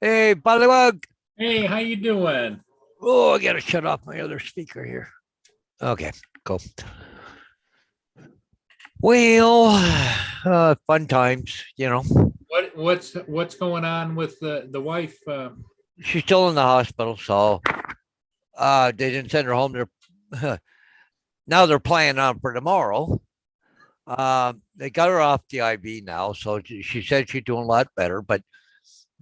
Hey, Bullywug. Hey, how you doing? Oh, I gotta shut off my other speaker here. Okay, cool. Well, fun times, What's going on with the wife? She's still in the hospital, so they didn't send her home. They're now they're planning on for tomorrow. They got her off the IV now, so she said she's doing a lot better, but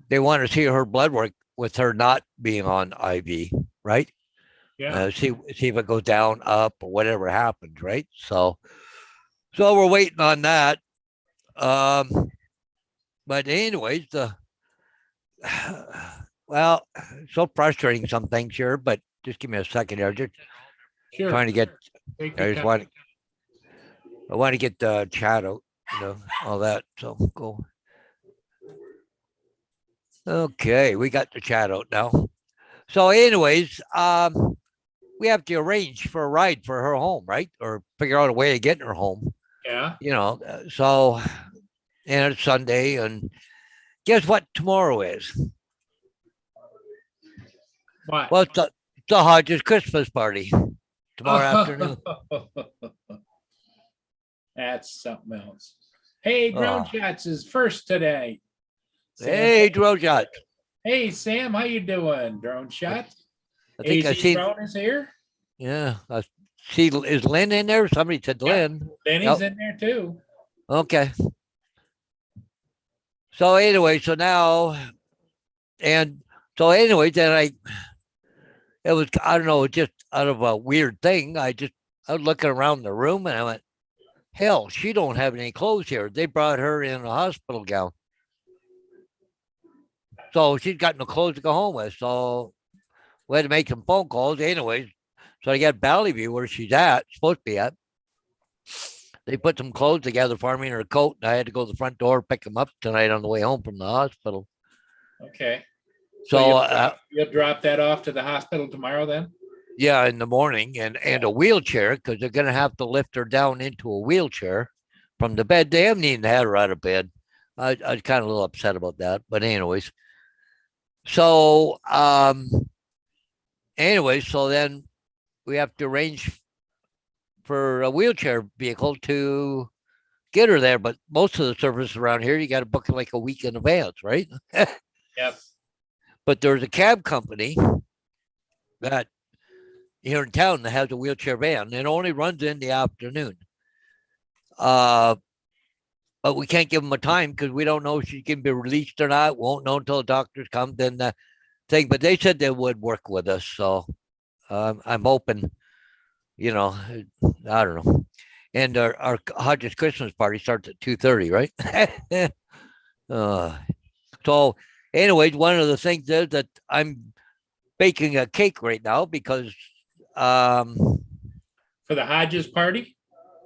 they want to see her blood work with her not being on IV, right? Yeah. See if it goes down, up, or whatever happens, right? So we're waiting on that. But anyways, well, so frustrating some things here, but just give me a second here. Just Sure. trying to get. Take I your just time. want to get the chat out, all that. So go. Okay, we got the chat out now. So, anyways, we have to arrange for a ride for her home, right? Or figure out a way of getting her home. Yeah. So, and it's Sunday, and guess what tomorrow is? What? Well, it's the Hodges Christmas party tomorrow afternoon. That's something else. Hey, Drone Shots is first today. Sam, hey, Drone Shot. Hey, Sam, how you doing? Drone Shot. I think I see. Drone is here. Yeah, I see. Is Lynn in there? Somebody said Lynn. Lenny's in there too. Okay. So anyway, then it was, I don't know, just out of a weird thing. I was looking around the room and I went, hell, she don't have any clothes here. They brought her in a hospital gown. So she's got no clothes to go home with. So we had to make some phone calls. Anyways, so I got Valley where she's supposed to be at. They put some clothes together for me in her coat, and I had to go to the front door, pick them up tonight on the way home from the hospital. Okay. So you'll drop that off to the hospital tomorrow then? Yeah, in the morning, and a wheelchair, because they're going to have to lift her down into a wheelchair from the bed. They haven't even had her out of bed. I was kind of a little upset about that, but anyways. So, so then we have to arrange for a wheelchair vehicle to get her there. But most of the services around here, you got to book it like a week in advance, right? Yep. But there's a cab company that here in town that has a wheelchair van. It only runs in the afternoon. But we can't give them a time because we don't know if she can be released or not. Won't know until the doctors come. Then the thing, but they said they would work with us. So I'm hoping, I don't know. And our Hodges Christmas party starts at 2:30, right? So, anyways, one of the things is that I'm baking a cake right now because for the Hodges party.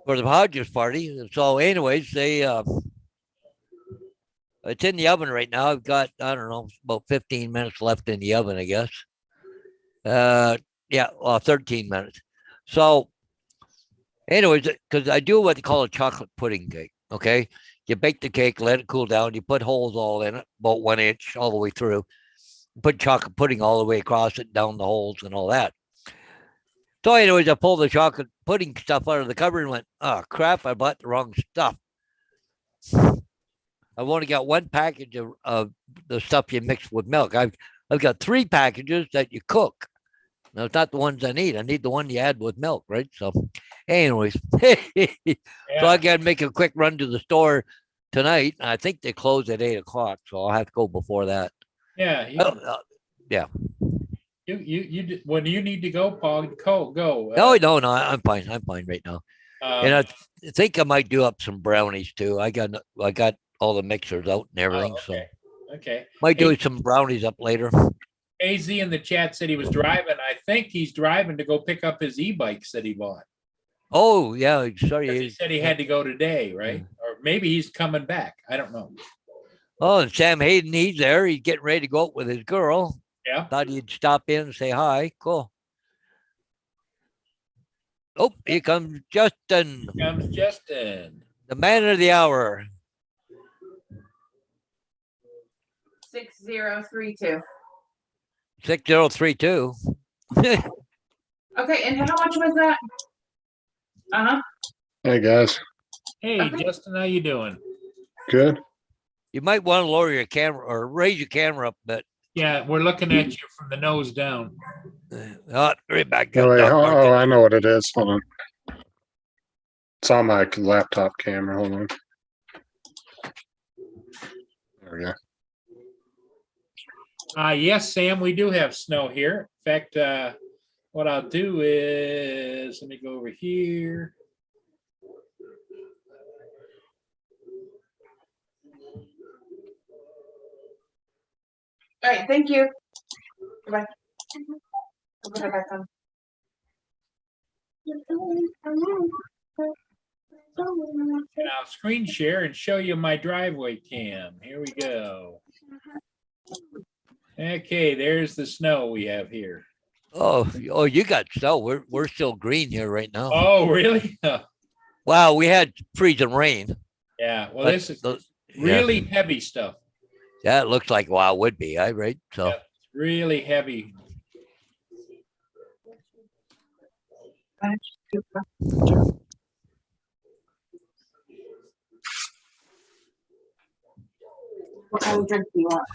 For the Hodges party. So, anyways, it's in the oven right now. I've got, I don't know, about 15 minutes left in the oven, I guess. 13 minutes. So, anyways, because I do what they call a chocolate pudding cake. Okay, you bake the cake, let it cool down. You put holes all in it, about 1 inch all the way through. Put chocolate pudding all the way across it, down the holes, and all that. So, anyways, I pulled the chocolate pudding stuff out of the cupboard and went, oh crap! I bought the wrong stuff. I've only got one package of the stuff you mix with milk. I've got 3 packages that you cook. Now, it's not the ones I need. I need the one you add with milk, right? So, anyways, so I got to make a quick run to the store tonight. I think they close at 8 o'clock, so I'll have to go before that. Yeah. Yeah. When you need to go, Paul, go. No, I'm fine. I'm fine right now. And Um, I think I might do up some brownies too. I got all the mixers out and everything, oh, so okay. might do Hey, some brownies up later. AZ in the chat said he was driving. I think he's driving to go pick up his e-bikes that he bought. Oh yeah, 'Cause sorry. he said he had to go today, right? Or maybe he's coming back. I don't know. Oh, and Sam Hayden, he's there. He's getting ready to go out with his girl. Yeah. Thought he'd stop in and say hi. Cool. Oh, here comes Justin, Comes Justin. the man of the hour. 6032. 6032. Okay, and how much was that? Uh-huh. Hey guys, Hey, Okay. Justin, how you doing? good. You might want to lower your camera or raise your camera up a bit. Yeah, we're looking at you from the nose down. Right back Oh, up. wait, Doc oh, Martin. I know what it is. Hold on. It's on my laptop camera. Hold on. There we go. Yes, Sam, we do have snow here. In fact, what I'll do is, let me go over here. All right, thank you. Goodbye. I'll put it back on. And I'll screen share and show you my driveway cam. Here we go. Okay, there's the snow we have here. Oh, you got snow. We're still green here right now. Oh, really? Wow, we had freezing rain. Yeah, well, but this is the- really heavy stuff. Yeah, it looks like wow would be, right? So Yep. Really heavy. What kind of drink do you want?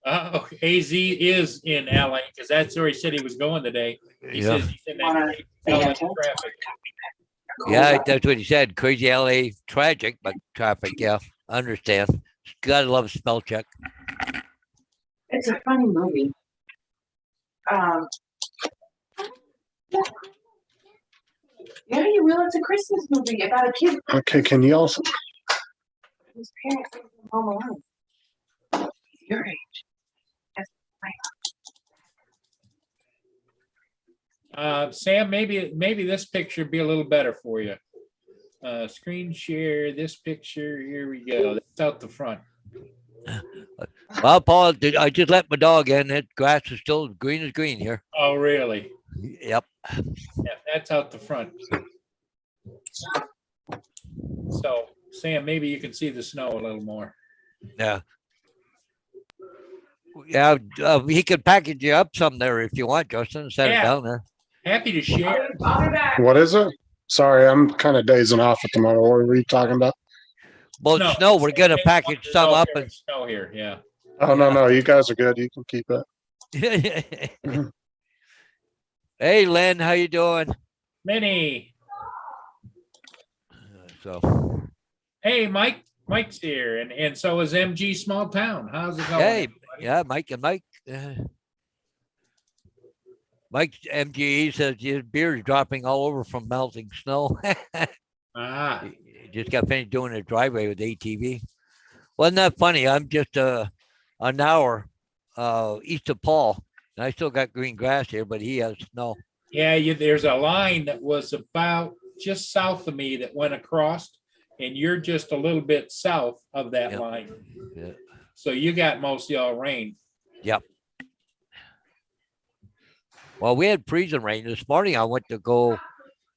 Oh, AZ is in LA because that's where he said he was going today. He yeah, says he's in that LA traffic. yeah, that's what he said. Crazy LA tragic, but traffic. Yeah, I understand. Gotta love spell check. It's a funny movie. Yeah, you will. It's a Christmas movie about a kid Okay, can you also? whose parents live in home alone. Your age. That's Sam, maybe this picture would be a little better for you. Screen share this picture. Here we go. That's out the front. Well, Paul, I just let my dog in. That grass is still green as green here. Oh, really? Yep. Yeah, that's out the front. So, Sam, maybe you can see the snow a little more. Yeah. Yeah, he could package you up some there if you want, Justin. Set it Yeah. down there. Happy to share. I'll be back. What is it? Sorry, I'm kind of dazing off at the moment. What were you talking about? Well, snow, we're gonna package some up and. Snow here, yeah. Oh no, you guys are good. You can keep it. Hey, Len, how you doing? Minnie. So, Hey, Mike's here, and so is MG Small Town. How's it going? hey, everybody? yeah, Mike and Mike. Mike MGE says his beer is dropping all over from melting snow. Ah, He just got finished doing a driveway with ATV. Wasn't that funny? I'm just an hour east of Paul, and I still got green grass here, but he has snow. yeah, there's a line that was about just south of me that went across, and you're just a little bit south of that Yep. line. Yeah. So you got most of y'all rain. Well, we had freezing rain this morning. I went to go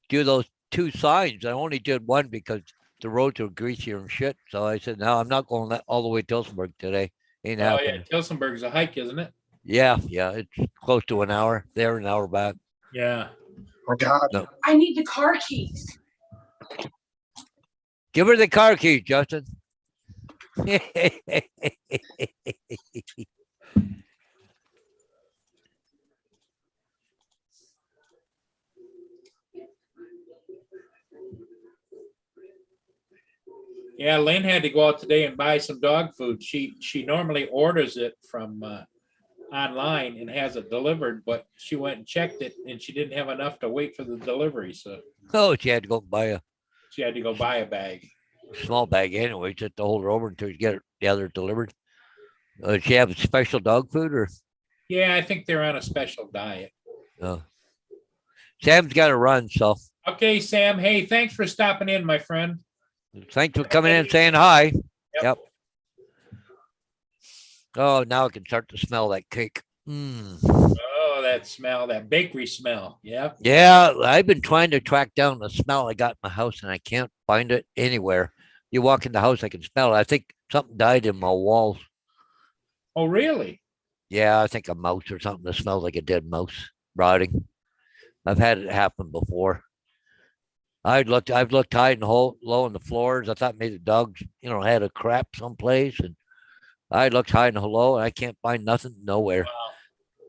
do those 2 signs. I only did one because the roads were greasier and shit. So I said, no, I'm not going all the way to Tillsonburg today. Ain't Oh yeah, happening. Tillsonburg's a hike, isn't it? Yeah, it's close to an hour there, an hour back. Yeah. Oh God. I need the car keys. Give her the car keys, Justin. Yeah, Lynn had to go out today and buy some dog food. She normally orders it from online and has it delivered, but she went and checked it and she didn't have enough to wait for the delivery, so Oh, she had to go buy a she had to go buy a bag. small bag anyway, just to hold her over until you get it the other delivered. Does she have special dog food or? Yeah, I think they're on a special diet. Sam's got to run, so Okay, Sam. Hey, thanks for stopping in, my friend. thanks for coming in and saying hi. Yep. Yep. Oh, now I can start to smell that cake. Oh, that smell, that bakery smell. Yep. Yeah, I've been trying to track down the smell I got in my house and I can't find it anywhere. You walk in the house, I can smell it. I think something died in my walls. Oh, really? Yeah, I think a mouse or something that smells like a dead mouse rotting. I've had it happen before. I've looked high and low on the floors. I thought maybe the dogs, had a crap someplace, and I looked high and low, and I can't find nothing nowhere.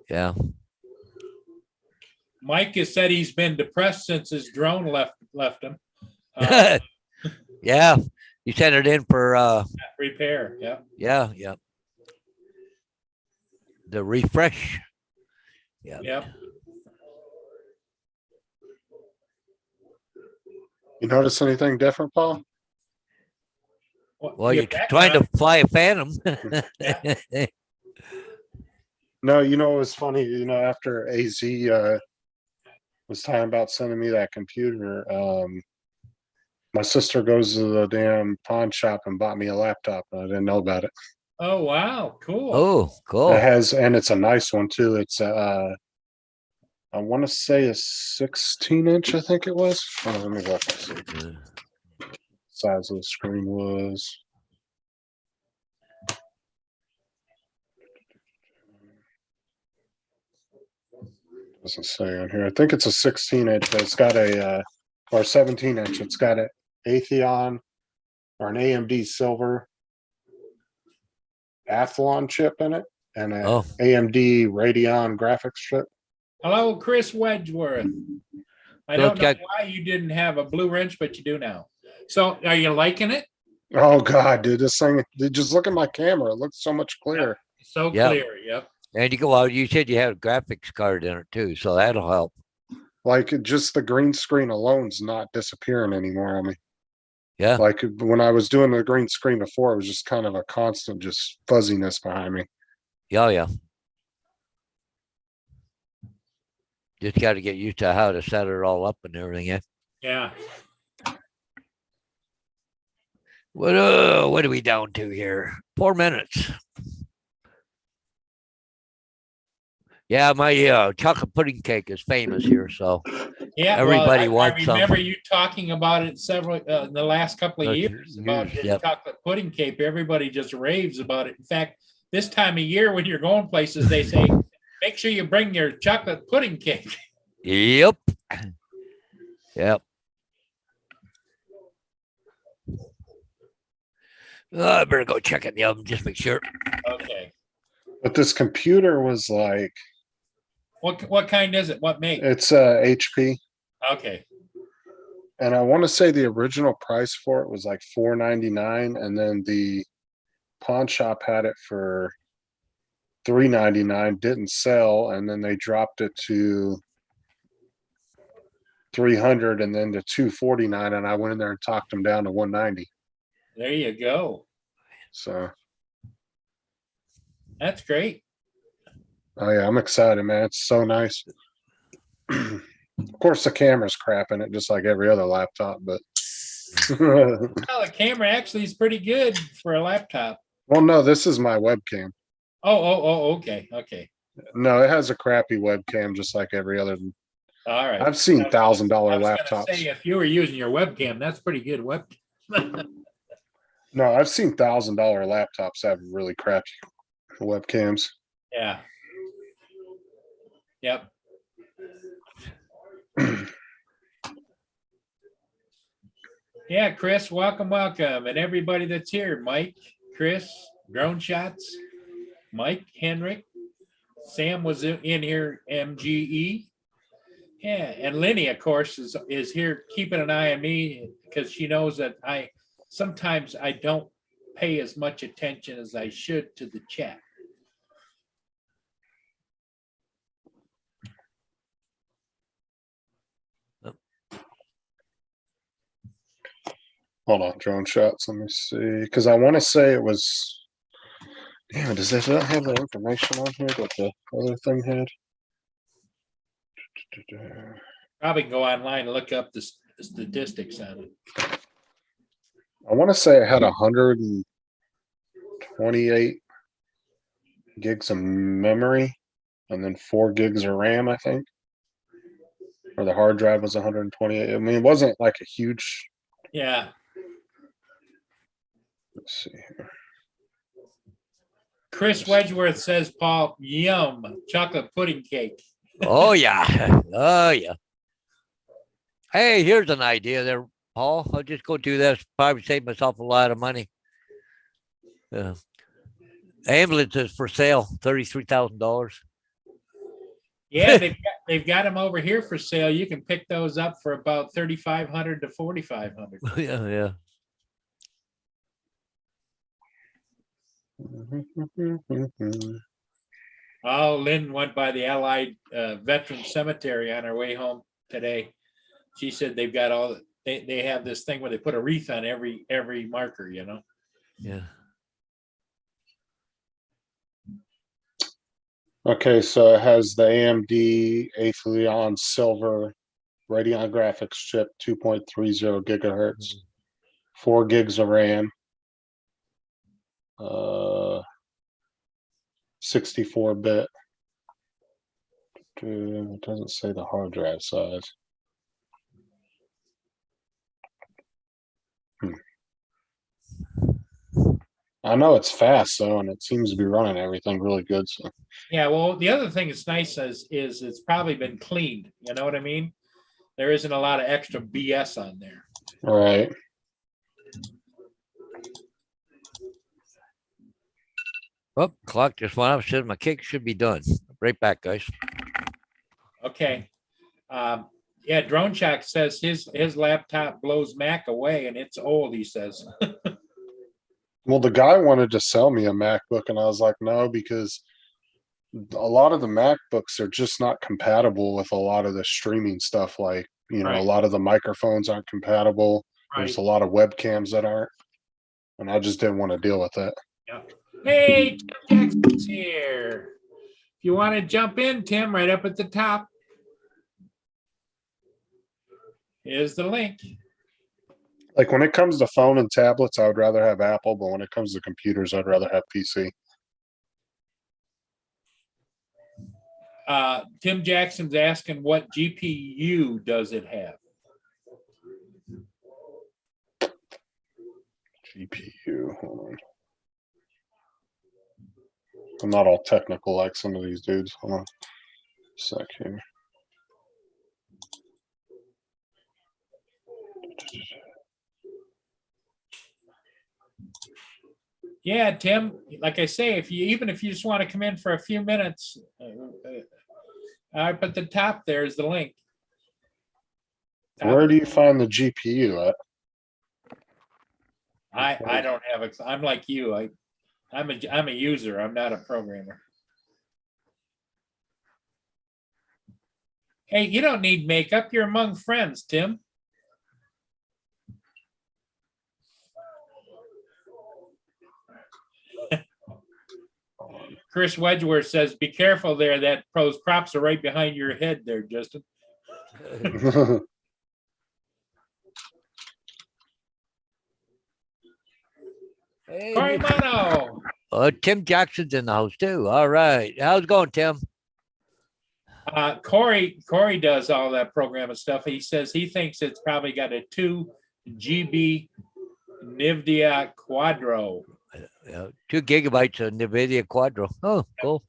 Yeah. Mike has said he's been depressed since his drone left him. Uh, Yeah. You sent it in for repair. Yep. yeah. The refresh. Yeah. Yep. You notice anything different, Paul? Well, your you're trying to background- fly a phantom. No, it was funny, after AZ was talking about sending me that computer, my sister goes to the damn pawn shop and bought me a laptop. And I didn't know about it. Oh, wow. Cool. Oh, cool. And it's a nice one too. It's I want to say a 16-inch, I think it was. Oh, let me look. See. Size of the screen was. Doesn't say on here. I think it's a 16-inch, but it's got or 17-inch. It's got an Atheon or an AMD Silver Athlon chip in it and a Oh. AMD Radeon graphics chip. Hello, Chris Wedgeworth. I So don't it's know got- why you didn't have a blue wrench, but you do now. So are you liking it? Oh God, dude, this thing, just look at my camera. It looks so much clearer. So Yeah. clear. Yep. And you said you had a graphics card in it too, so that'll help. Like just the green screen alone's not disappearing anymore on me. Yeah. Like when I was doing the green screen before, it was just kind of a constant just fuzziness behind me. Yeah. Just got to get used to how to set it all up and everything. Yeah. Yeah. What are we down to here? 4 minutes. Yeah, my chocolate pudding cake is famous here, so Yeah. Everybody well, wants I some. remember you talking about it several in the last couple of Last years about years, the yep. chocolate pudding cake. Everybody just raves about it. In fact, this time of year when you're going places, they say, make sure you bring your chocolate pudding cake. Yep. I better go check it in the oven, just make sure. Okay. But this computer was like, What kind is it? What make? it's HP. Okay. And I want to say the original price for it was like $4.99, and then the pawn shop had it for $3.99, didn't sell, and then they dropped it to $300 and then to $249, and I went in there and talked them down to $190. There you go. So, That's great. oh yeah, I'm excited, man. It's so nice. Of course, the camera's crap in it, just like every other laptop, but Well, the camera actually is pretty good for a laptop. well, no, this is my webcam. Oh, okay. Okay. No, it has a crappy webcam, just like every other. All right. I've seen $1,000 I was gonna laptops. say, if you were using your webcam, that's pretty good webcam. No, I've seen $1,000 laptops have really crappy webcams. Yeah. Yep. Yeah, Chris, welcome. And everybody that's here, Mike, Chris, Drone Shots, Mike, Henrik, Sam was in here, MGE. Yeah, and Lenny, of course, is here keeping an eye on me because she knows that sometimes I don't pay as much attention as I should to the chat. Hold on, drone shots. Let me see, because I want to say it was. Damn, does it not have the information on here that the other thing had? Probably go online and look up the statistics on it. I want to say it had 128 gigs of memory and then 4 gigs of RAM, I think. Or the hard drive was 128. I mean, it wasn't like a huge. Yeah, Let's see here. Chris Wedgeworth says, Paul, yum, chocolate pudding cake. Oh yeah. Oh yeah. Hey, here's an idea there, Paul. I'll just go do this. Probably save myself a lot of money. Ambulance is for sale, $33,000. Yeah, they've got them over here for sale. You can pick those up for about 3,500 to 4,500. Yeah, yeah. Oh, Lynn went by the Allied Veteran Cemetery on her way home today. She said they've got all they have this thing where they put a wreath on every marker, you know. Yeah. Okay, so it has the AMD Aethelion Silver Radeon graphics chip, 2.30 gigahertz, 4 gigs of RAM, 64-bit. It doesn't say the hard drive size. I know it's fast though, and it seems to be running everything really good. So Yeah, well, the other thing that's nice is it's probably been cleaned. You know what I mean? There isn't a lot of extra BS on there. all right. Oh, clock just went up. Says my cake should be done. Right back, guys. Okay. Yeah, Drone Shack says his laptop blows Mac away and it's old, he says. Well, the guy wanted to sell me a MacBook, and I was like, no, because a lot of the MacBooks are just not compatible with a lot of the streaming stuff. Like, you know, Right. a lot of the microphones aren't compatible. There's a lot of webcams that aren't, and I just didn't want to deal with that. Hey, Tim Jackson's here. If you want to jump in, Tim, right up at the top. Here's the link. Like when it comes to phone and tablets, I would rather have Apple, but when it comes to computers, I'd rather have PC. Tim Jackson's asking what GPU does it have? GPU, hold on. I'm not all technical like some of these dudes. Hold on a sec here. Yeah, Tim, like I say, if you just want to come in for a few minutes, up at the top there is the link. Where do you find the GPU at? I don't have it. I'm like you. I'm a user. I'm not a programmer. Hey, you don't need makeup. You're among friends, Tim. Chris Wedgeworth says, be careful there. That those props are right behind your head there, Justin. Hey, Corey Mono. Tim Jackson's in the house too. All right. How's it going, Tim? Corey does all that programming stuff. He says he thinks it's probably got a 2 GB NVIDIA Quadro. 2 gigabytes of NVIDIA Quadro. Oh, cool.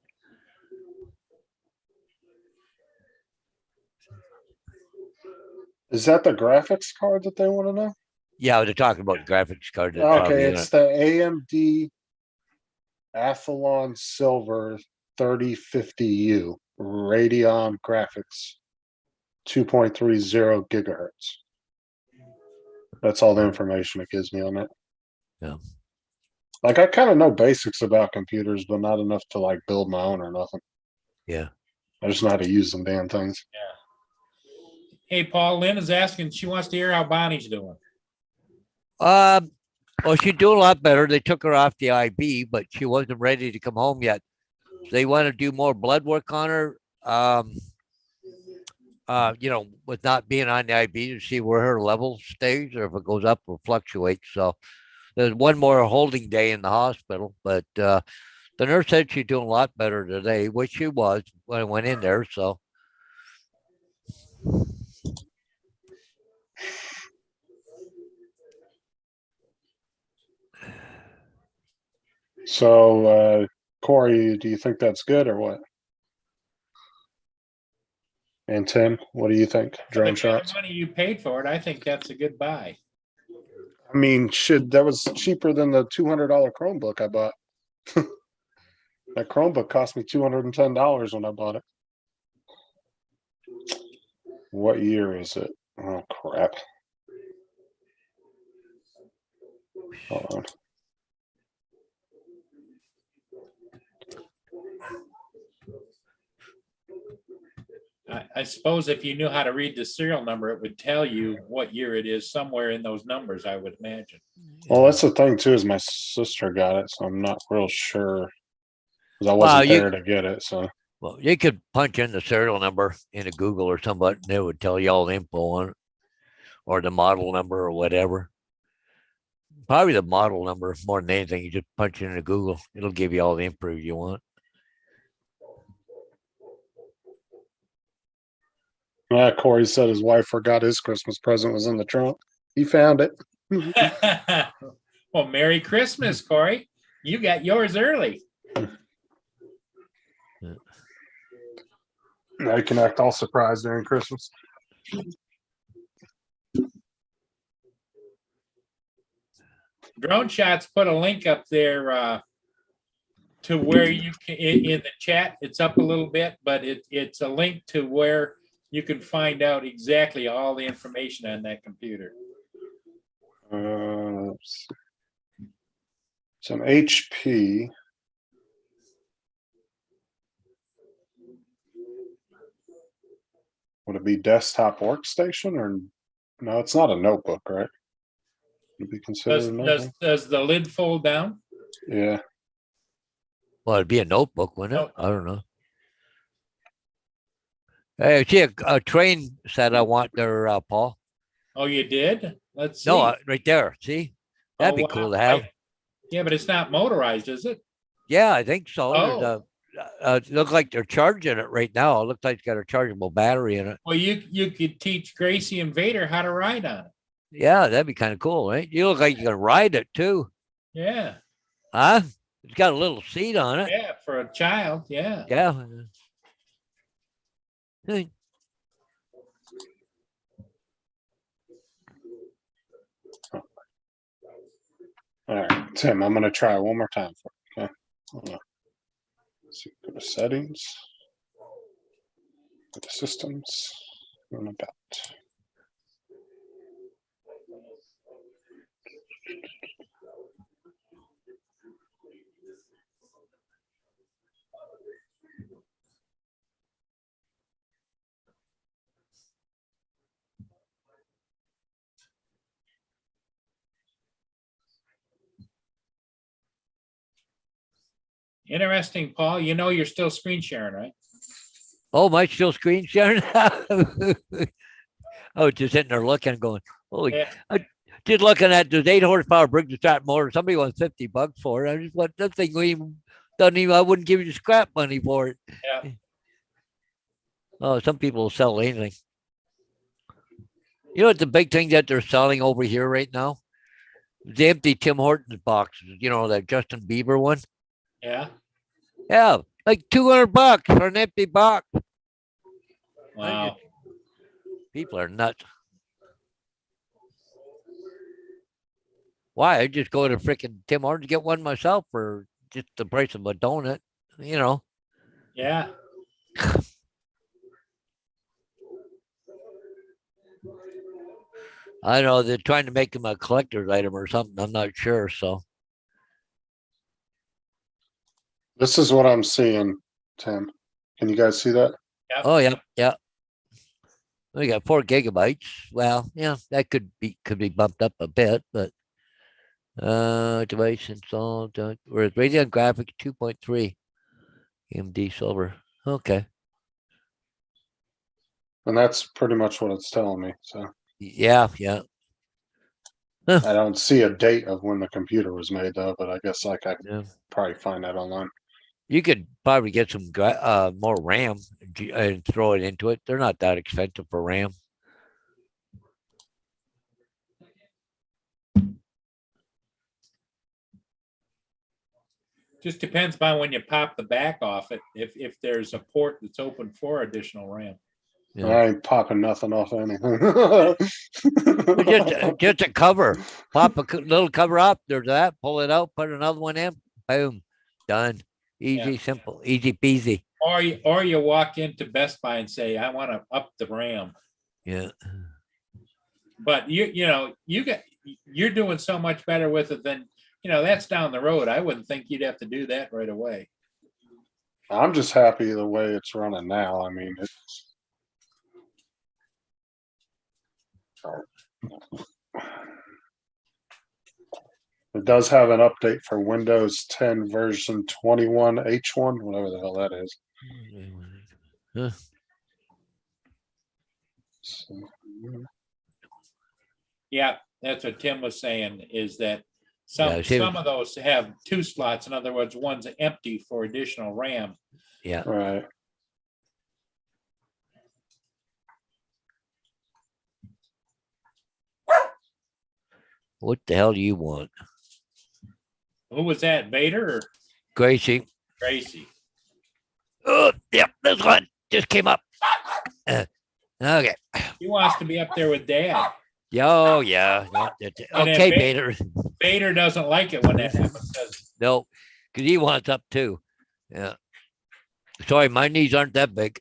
Is that the graphics card that they want to know? Yeah, they're talking about graphics card. Okay, it's the AMD Athlon Silver 3050U Radeon graphics, 2.30 gigahertz. That's all the information it gives me on it. Yeah. Like I kind of know basics about computers, but not enough to like build my own or nothing. Yeah. I just know how to use them damn things. Hey, Paul, Lynn is asking, she wants to hear how Bonnie's doing. Well, she's doing a lot better. They took her off the IB, but she wasn't ready to come home yet. They want to do more blood work on her. With not being on the IB to see where her level stays or if it goes up or fluctuates. So there's one more holding day in the hospital, but the nurse said she's doing a lot better today, which she was when I went in there. So So, Corey, do you think that's good or what? And Tim, what do you think? For the Drone kind of shots? money you paid for it, I think that's a good buy. I mean, that was cheaper than the $200 Chromebook I bought. That Chromebook cost me $210 when I bought it. What year is it? Oh crap. Hold on. I suppose if you knew how to read the serial number, it would tell you what year it is somewhere in those numbers, I would imagine. Well, that's the thing too, is my sister got it, so I'm not real sure. 'Cause I Well, wasn't there to get it, so. well, you could punch in the serial number into Google or something, and it would tell you all the info on it, or the model number or whatever. Probably the model number more than anything. You just punch it into Google; it'll give you all the info you want. Corey said his wife forgot his Christmas present was in the trunk. He found it. Well, Merry Christmas, Corey. You got yours early. I can act all surprised during Christmas. Drone Shots put a link up there to where you can, in the chat, it's up a little bit, but it's a link to where you can find out exactly all the information on that computer. Let's see. Some HP. Would it be desktop workstation or no? It's not a notebook, right? Would it be considered a notebook? Does the lid fold down? Yeah. Well, it'd be a notebook, wouldn't it? No. I don't know. Hey, see a train set I want there, Paul. Oh, you did? Let's see. No, right there. See, that'd Oh, be wow. cool to have. Yeah, but it's not motorized, is it? Yeah, I think so. Oh. It looks like they're charging it right now. It looks like it's got a chargeable battery in it. Well, you could teach Gracie and Vader how to ride on it. Yeah, that'd be kind of cool, right? You look like you can ride it too. Yeah. Huh? It's got a little seat on it. Yeah, for a child. Yeah. Yeah. Hey, All right, Tim, I'm gonna try one more time for you, okay? Hold on. Let's see, go to settings. Go to systems. And about. Interesting, Paul. You know you're still screen sharing, right? oh, am I still screen sharing? I was just sitting there looking, going, holy, Yeah. just looking at this 8 horsepower Briggs start motor. Somebody wants $50 for it. I just want that thing doesn't even, I wouldn't give you scrap money for it. Yeah. Oh, some people will sell anything. You know what the big thing that they're selling over here right now? The empty Tim Hortons boxes, that Justin Bieber one. Yeah. Yeah, like $200 for an empty box. Wow. People are nuts. Why? I just go to freaking Tim Hortons, get one myself for just the price of a donut, Yeah. I know they're trying to make them a collector's item or something. I'm not sure. So This is what I'm seeing, Tim. Can you guys see that? oh yeah. We got 4 gigabytes. Well, yeah, that could be bumped up a bit, but Device installed, or Radeon Graphics 2.3 AMD Silver. Okay. And that's pretty much what it's telling me. So Yeah, yeah. I don't see a date of when the computer was made though, but I guess like I could Yeah. probably find that online. You could probably get some more RAM and throw it into it. They're not that expensive for RAM. Just depends by when you pop the back off it, if there's a port that's open for additional RAM. Yeah. I ain't popping nothing off anything. But just a cover. Pop a little cover up. There's that. Pull it out. Put another one in. Boom. Done. Easy, simple, easy peasy. Or you walk into Best Buy and say, I want to up the RAM. Yeah. But you're doing so much better with it than, that's down the road. I wouldn't think you'd have to do that right away. I'm just happy the way it's running now. I mean, it's it does have an update for Windows 10 version 21 H1, whatever the hell that is. Huh. So, Yeah, that's what Tim was saying, is that Yeah, some of those have 2 slots. In other words, one's empty for additional RAM. Yeah. right. What the hell do you want? Who was that, Vader or Gracie. Gracie? Oh, yep, this one just came up. Okay. He wants to be up there with Dad. Oh, yeah. Okay, Vader. Vader doesn't like it when that happens. No, because he wants up too. Yeah. Sorry, my knees aren't that big.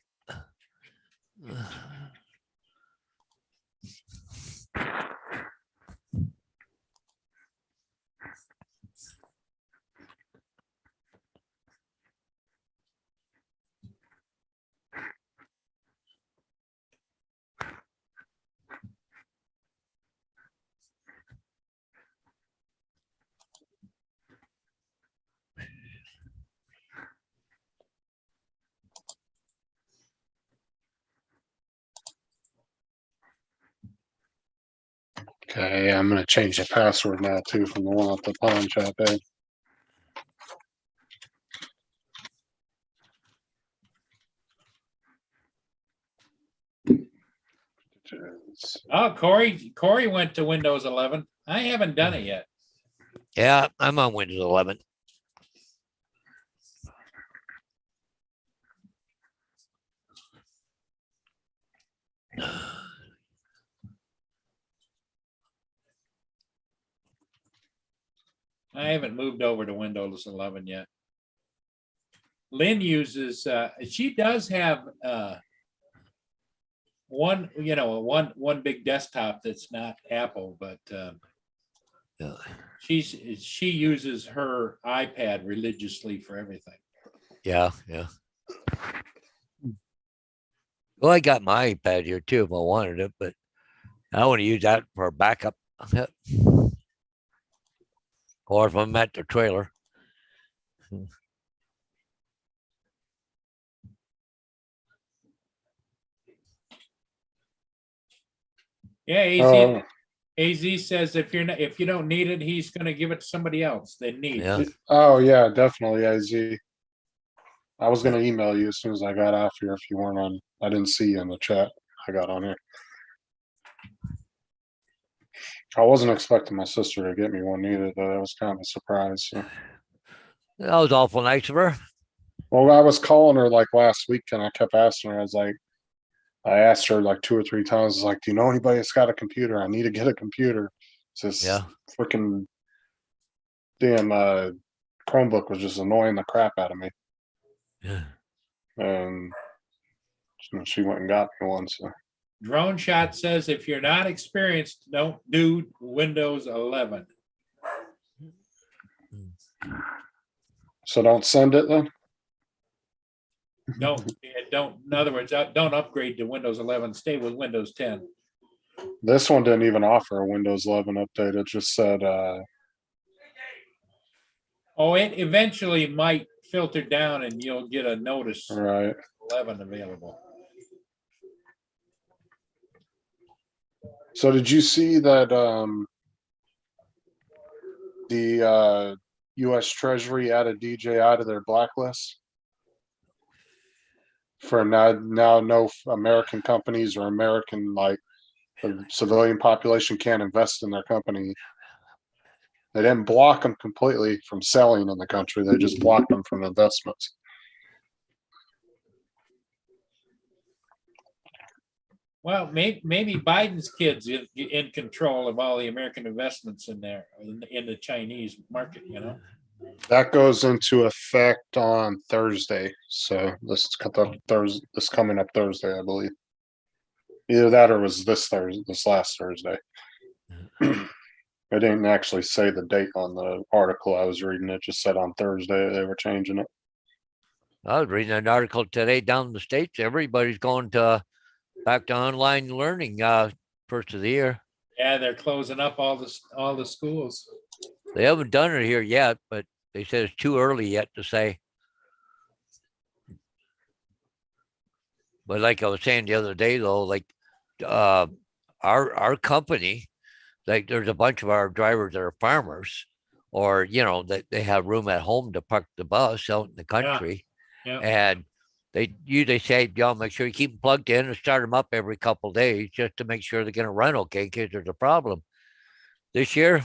Okay, I'm gonna change the password now too from the one at the pawn shop. Oh, Corey went to Windows 11. I haven't done it yet. Yeah, I'm on Windows 11. I haven't moved over to Windows 11 yet. Lynn uses, she does have one big desktop that's not Apple, but Yeah. she uses her iPad religiously for everything. Yeah, yeah. Well, I got my iPad here too if I wanted it, but I want to use that for a backup. Or if I'm at the trailer. Yeah, AZ says if you don't need it, he's going to give it to somebody else that needs Yeah. it. Oh yeah, definitely, AZ. I was gonna email you as soon as I got off here if you weren't on. I didn't see you in the chat. I got on here. I wasn't expecting my sister to get me one either, though. That was kind of a surprise. So. That was awful nice of her. Well, I was calling her like last week and I kept asking her. I asked her like 2 or 3 times. I was like, do you know anybody that's got a computer? I need to get a computer. It's this Yeah. freaking damn Chromebook was just annoying the crap out of me. Yeah. And she went and got me one. So. Drone Shot says if you're not experienced, don't do Windows 11. So don't send it then? Don't. In other words, don't upgrade to Windows 11. Stay with Windows 10. This one didn't even offer a Windows 11 update. It just said Oh, it eventually might filter down and you'll get a notice All right. 11 available. So did you see that the US Treasury added DJI to their blacklist? For now no American companies or American like the civilian population can't invest in their company. They didn't block them completely from selling in the country. They just blocked them from investments. Well, maybe Biden's kids in control of all the American investments in there, in the Chinese market, you know? That goes into effect on Thursday. So this coming up Thursday, I believe. Either that or was this last Thursday. I didn't actually say the date on the article I was reading. It just said on Thursday they were changing it. I was reading an article today down in the States. Everybody's going to back to online learning first of the year. Yeah, they're closing up all the schools. They haven't done it here yet, but they said it's too early yet to say. But like I was saying the other day, though, like our company, like there's a bunch of our drivers that are farmers, or that they have room at home to park the bus out in the country, Yeah. and they usually say, make sure you keep them plugged in and start them up every couple of days just to make sure they're going to run okay in case there's a problem. This year,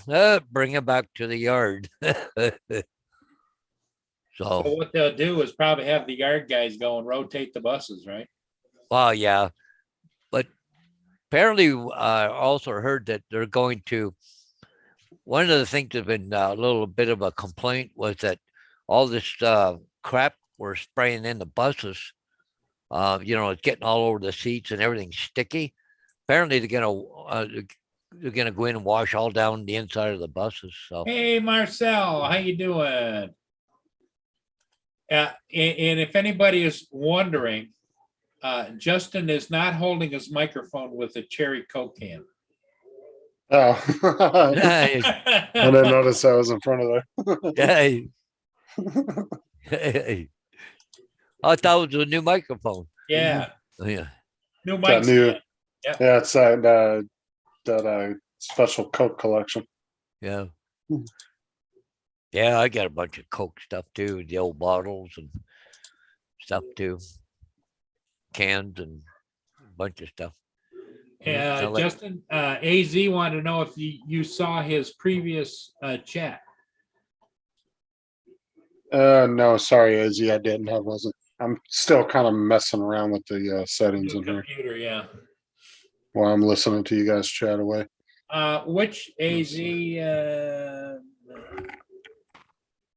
bring them back to the yard. So So, what they'll do is probably have the yard guys go and rotate the buses, right? well, yeah, but apparently, I also heard that they're going to. One of the things that's been a little bit of a complaint was that all this crap we're spraying in the buses, it's getting all over the seats and everything's sticky. Apparently, they're gonna go in and wash all down the inside of the buses. So, Hey, Marcel, how you doing? And if anybody is wondering, Justin is not holding his microphone with a cherry Coke can. Oh, hey, I didn't notice I was in front of hey, hey. I thought it was a new microphone. Yeah, Yeah, new that mic new. stand. Yep. Yeah, it's that special Coke collection. yeah. Yeah, I got a bunch of Coke stuff too, the old bottles and stuff too, cans and a bunch of stuff. I like- Justin, AZ wanted to know if you saw his previous chat. No, sorry, Izzy, I didn't. I wasn't. I'm still kind of messing around with the settings New in here computer, yeah. while I'm listening to you guys chat away. Which AZ?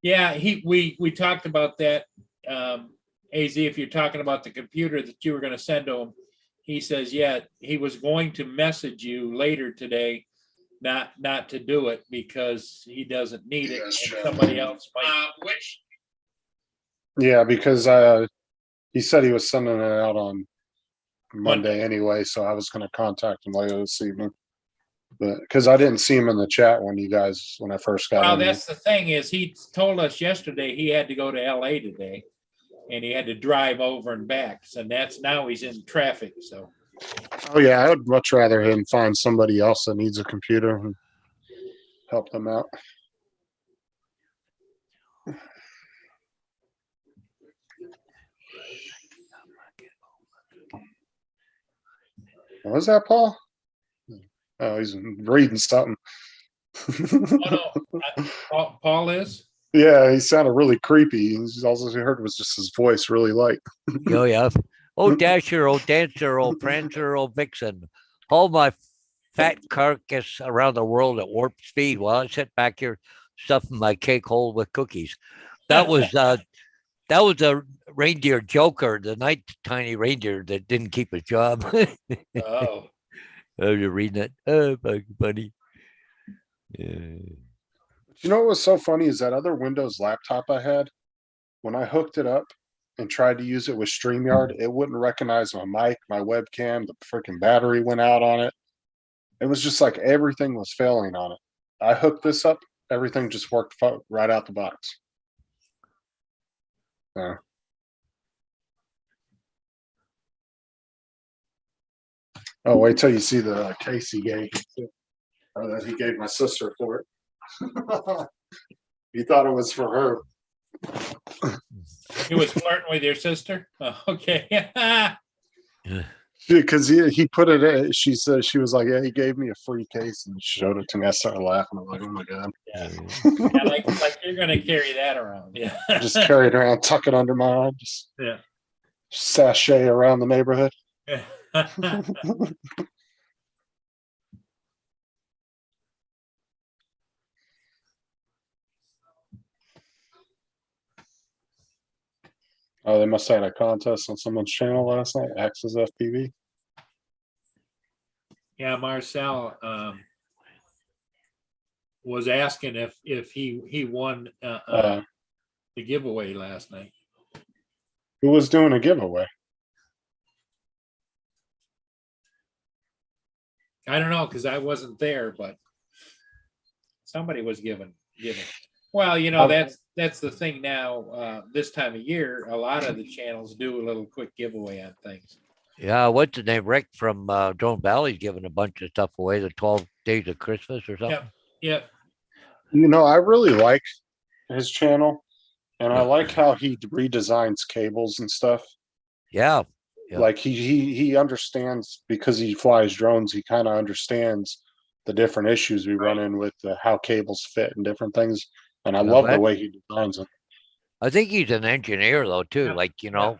Yeah, we talked about that. AZ, if you're talking about the computer that you were going to send to him, he says, yeah, he was going to message you later today, not to do it because he doesn't need it, and somebody else might. Yeah, because he said he was sending it out on Monday anyway, so I was going to contact him later this evening. But because I didn't see him in the chat when I first got Well, in. that's the thing is he told us yesterday he had to go to LA today, and he had to drive over and back. So now he's in traffic. So. Oh yeah, I would much rather him find somebody else that needs a computer and help them out. What was that, Paul? Oh, he's reading something. Oh, no. Paul is? Yeah, he sounded really creepy. All he heard was just his voice really light. Oh, yeah. Oh, Dasher, oh, Dancer, oh, Prancer, oh, Vixen. Haul my fat carcass around the world at warp speed while I sit back here stuffing my cake hole with cookies. That was a reindeer joker, the night tiny reindeer that didn't keep his job. Oh. Oh, you're reading it. Oh, buddy. Yeah. You know what was so funny is that other Windows laptop I had, when I hooked it up and tried to use it with StreamYard, it wouldn't recognize my mic, my webcam, the freaking battery went out on it. It was just like everything was failing on it. I hooked this up, everything just worked right out the box. Oh, wait till you see the case he gave, that he gave my sister for it. He thought it was for her. He was flirting with your sister? Oh, okay. Because he put it in, she said, she was like, yeah, he gave me a free case and showed it to me. I started laughing. I'm like, oh my God. Yeah, like you're gonna carry that around. Yeah. Just carry it around, tuck it under my arm, just Yeah. sashay around the neighborhood. Oh, they must have had a contest on someone's channel last night, Axis FPV. Yeah, Marcel was asking if he won Uh, the giveaway last night. who was doing a giveaway? I don't know because I wasn't there, but somebody was giving. Well, you know, that's the thing now. This time of year, a lot of the channels do a little quick giveaway on things. Yeah, what's the name? Rick from Drone Valley's giving a bunch of stuff away, the 12 days of Christmas or something. Yeah. You know, I really like his channel, and I Yeah. like how he redesigns cables and stuff. Yeah. Yeah. Like he understands, because he flies drones. He kind of understands the different issues we run in with how cables fit and different things. And I Yeah, love the but- way he designs them. I think he's an engineer though, too. Yeah, Like, you know,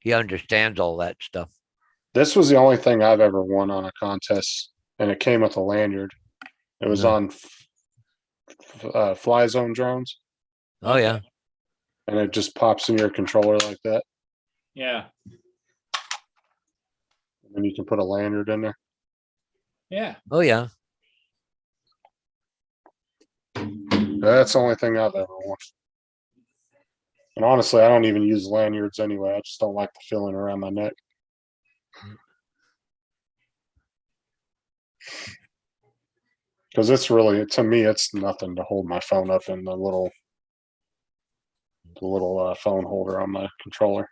he understands all that stuff. This was the only thing I've ever won on a contest, and it came with a lanyard. It was Yeah. on Fly Zone drones, Oh, yeah. and it just pops in your controller like that, Yeah. and then you can put a lanyard in there. Yeah. Oh, yeah. That's the only thing I've ever won. And honestly, I don't even use lanyards anyway. I just don't like the feeling around my neck. Because it's really, to me, it's nothing to hold my phone up in the little phone holder on my controller.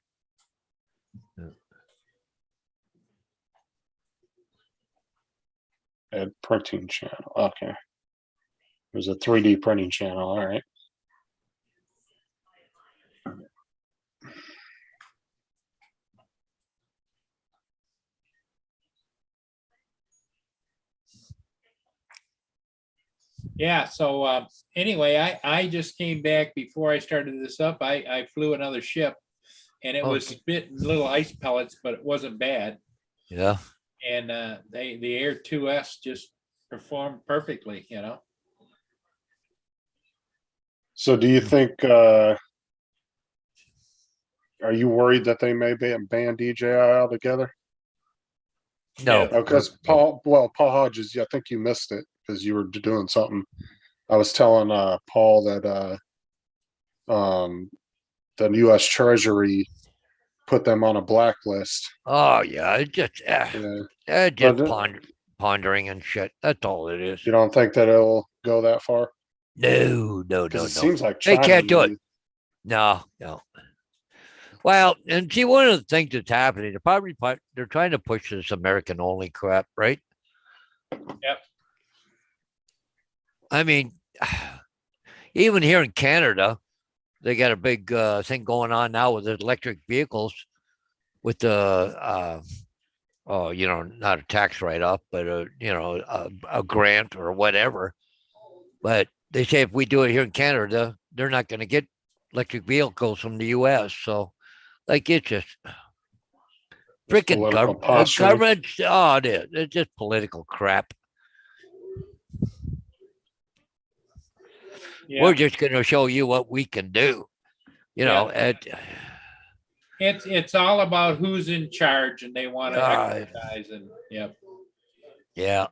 Add printing channel. Okay. There's a 3D printing channel. All right. Yeah. So anyway, I just came back before I started this up. I flew another ship, and it was Okay. spitting little ice pellets, but it wasn't bad. Yeah. And the Air 2S just performed perfectly. You know. So do you think, are you worried that they may ban DJI altogether? No. Yeah. Because Paul Hodges, I think you missed it because you were doing something. I was telling Paul that the U.S. Treasury put them on a blacklist. Oh, yeah. It just, Yeah. just But pondering and shit. That's all it is. you don't think that it'll go that far? No. Because it seems like They China can't do it. may- No. Well, and see, one of the things that's happening, they're trying to push this American only crap, right? Yep. I mean, even here in Canada, they got a big thing going on now with the electric vehicles, with the not a tax write-off, but a grant or whatever. But they say if we do it here in Canada, they're not going to get electric vehicles from the U.S. So, like, it's just freaking political posturing. government. Oh, it is. It's just political crap. Yeah. We're just going to show you what we can do. You know, It's all about who's in charge, and they want to exercise. And yep. Yeah.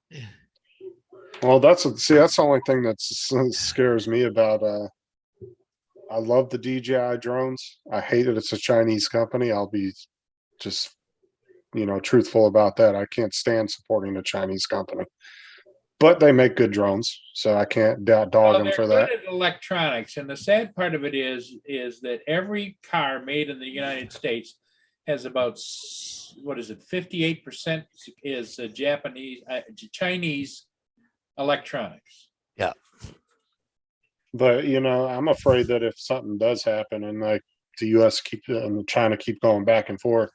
Well, that's the only thing that scares me about. I love the DJI drones. I hate that it's a Chinese company. I'll be just, truthful about that. I can't stand supporting a Chinese company. but they make good drones, so I can't dog Well, them they're for good that. at electronics, and the sad part of it is that every car made in the United States has about, what is it, 58% is Japanese, Chinese electronics. Yeah. But I'm afraid that if something does happen and like the U.S. and China keep going back and forth,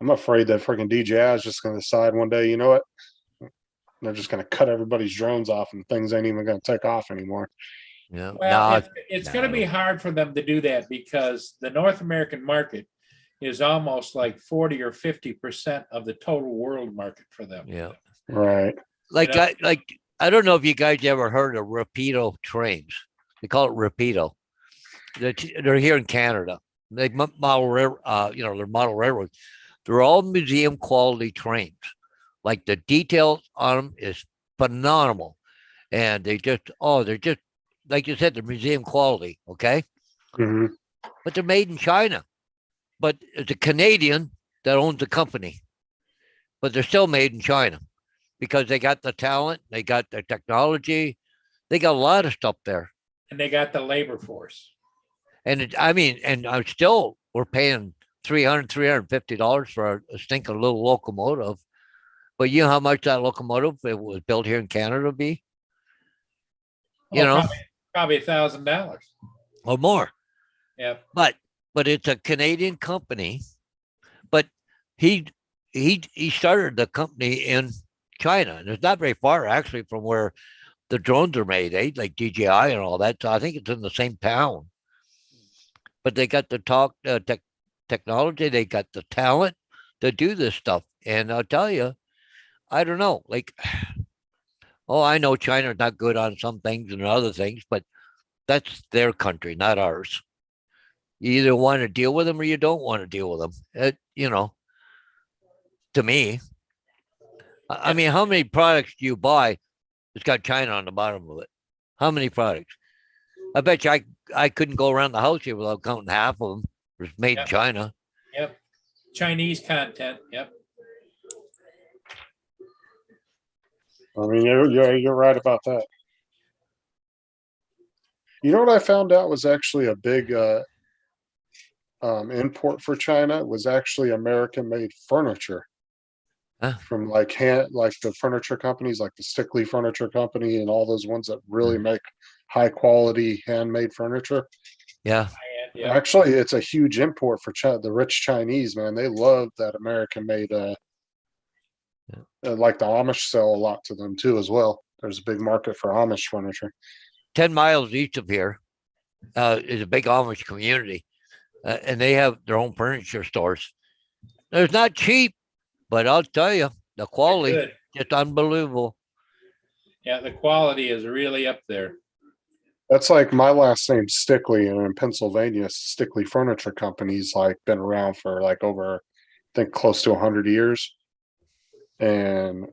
I'm afraid that freaking DJI is just going to decide one day, you know what? They're just going to cut everybody's drones off, and things ain't even going to take off anymore. Yeah. Well, No, it's going to be no. hard for them to do that because the North American market is almost like 40 or 50% of the total world market for them. Yeah. Right. Like know? I don't know if you guys ever heard of Rapido trains. They call it Rapido. They're here in Canada. They model they're model railroads. They're all museum quality trains. Like the details on them is phenomenal, and they're just like you said, they're museum quality. Okay, hmm but they're made in China. But it's a Canadian that owns the company, but they're still made in China because they got the talent, they got the technology, they got a lot of stuff there. And they got the labor force. And and I'm still, we're paying $350 for a stinking little locomotive. But you know how much that locomotive, if it was built here in Canada, would be? You know, Probably $1,000. or more. Yep. But it's a Canadian company. But he started the company in China, and it's not very far actually from where the drones are made, like DJI and all that. So I think it's in the same town. But they got the technology, they got the talent to do this stuff. And I'll tell you, I don't know, like, oh, I know China's not good on some things and other things, but that's their country, not ours. You either want to deal with them or you don't want to deal with them. To me, I mean, how many products do you buy that's got China on the bottom of it? How many products? I bet you I couldn't go around the house here without counting half of them was made in China. Yep. Chinese content. Yep. I mean, you're right about that. You know what I found out was actually a big import for China was actually American-made furniture. Huh? From like the furniture companies like the Stickley Furniture Company and all those ones that really make high quality handmade furniture. Yeah. Yep. Actually, it's a huge import for the rich Chinese, man. They love that American made like the Amish sell a lot to them too as well. There's a big market for Amish furniture. 10 miles east of here is a big Amish community, and they have their own furniture stores. It's not cheap, but I'll tell you, the quality just unbelievable. Yeah, the quality is really up there. That's like my last name Stickley, and in Pennsylvania, Stickley Furniture Company's like been around for like over, I think, close to 100 years. And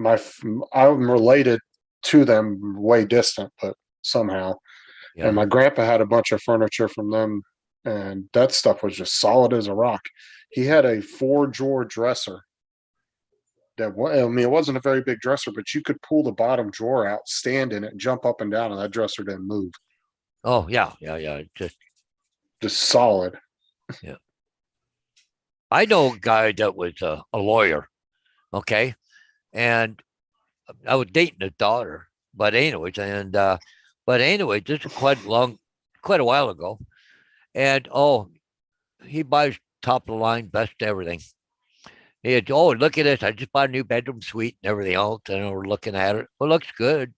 I'm related to them, way distant, but somehow. Yeah. And my grandpa had a bunch of furniture from them, and that stuff was just solid as a rock. He had a 4-drawer dresser. I mean, it wasn't a very big dresser, but you could pull the bottom drawer out, stand in it, and jump up and down, and that dresser didn't move. Oh, yeah. Just solid. Yeah. I know a guy that was a lawyer, okay? And I was dating his daughter, but anyways, this is quite a while ago. And he buys top of the line, best everything. He had, look at this. I just bought a new bedroom suite and everything else. And we're looking at it. Well, it looks good.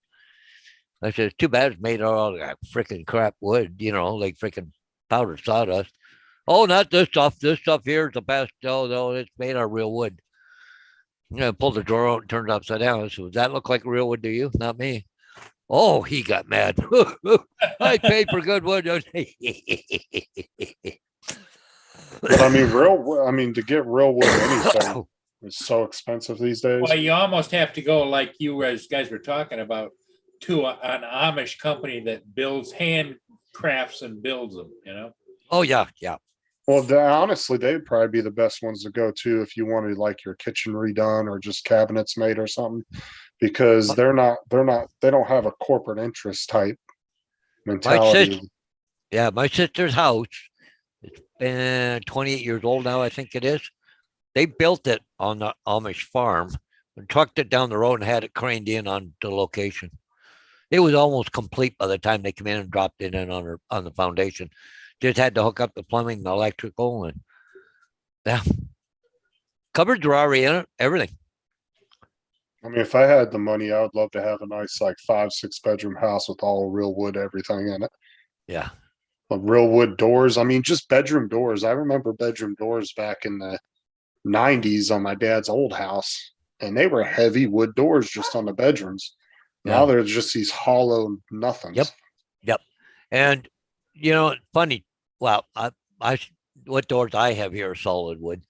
I said, it's too bad it's made out of all that freaking crap wood, like freaking powdered sawdust. Oh, not this stuff. This stuff here is the best. No, it's made out of real wood. Pulled the drawer out and turned it upside down. So does that look like real wood to you? Not me. Oh, he got mad. I paid for good wood. But I mean, to get real wood anything is so expensive these days. Well, you almost have to go like you guys were talking about to an Amish company that builds handcrafts and builds them, Oh, yeah. Well, honestly, they'd probably be the best ones to go to if you wanted like your kitchen redone or just cabinets made or something. because they don't have a corporate interest type My mentality. sister, yeah, my sister's house, it's been 28 years old now, I think it is. They built it on the Amish farm and trucked it down the road and had it craned in on the location. It was almost complete by the time they came in and dropped it in on the foundation. Just had to hook up the plumbing, and the electrical, and yeah, cupboards are already in it. Everything. I mean, if I had the money, I would love to have a nice like 5, 6 bedroom house with all real wood, everything in it. Yeah, Like real wood doors. I mean, just bedroom doors. I remember bedroom doors back in the 90s on my dad's old house, and they were heavy wood doors just on the bedrooms. Now yeah, there's just these hollow nothings. yep. And funny. Well, what doors I have here are solid wood,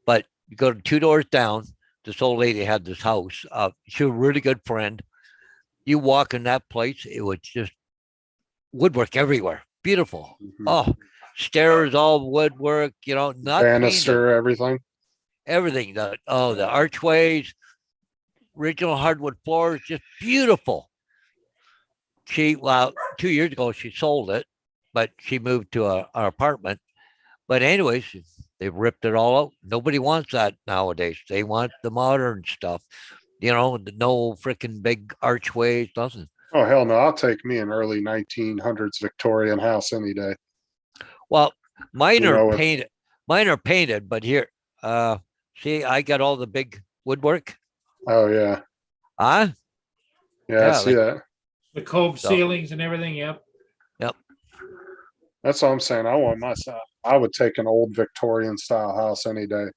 but you go to 2 doors down. This old lady had this house. She was a really good friend. You walk in that place, it was just woodwork everywhere. Beautiful. Mhm. Oh, stairs, all woodwork, not painted. Banister, everything. Everything. The archways, original hardwood floors, just beautiful. Well, 2 years ago, she sold it, but she moved to our apartment. But anyways, they ripped it all out. Nobody wants that nowadays. They want the modern stuff, no freaking big archways, nothing. Oh hell no! I'll take me an early 1900s Victorian house any day. Well, mine You are know, if- painted. Mine are painted, but here, see, I got all the big woodwork. Oh yeah, Huh? yeah. I Yeah, see like that. The cove So- ceilings and everything, yep. That's all I'm saying. I want myself. I would take an old Victorian style house any day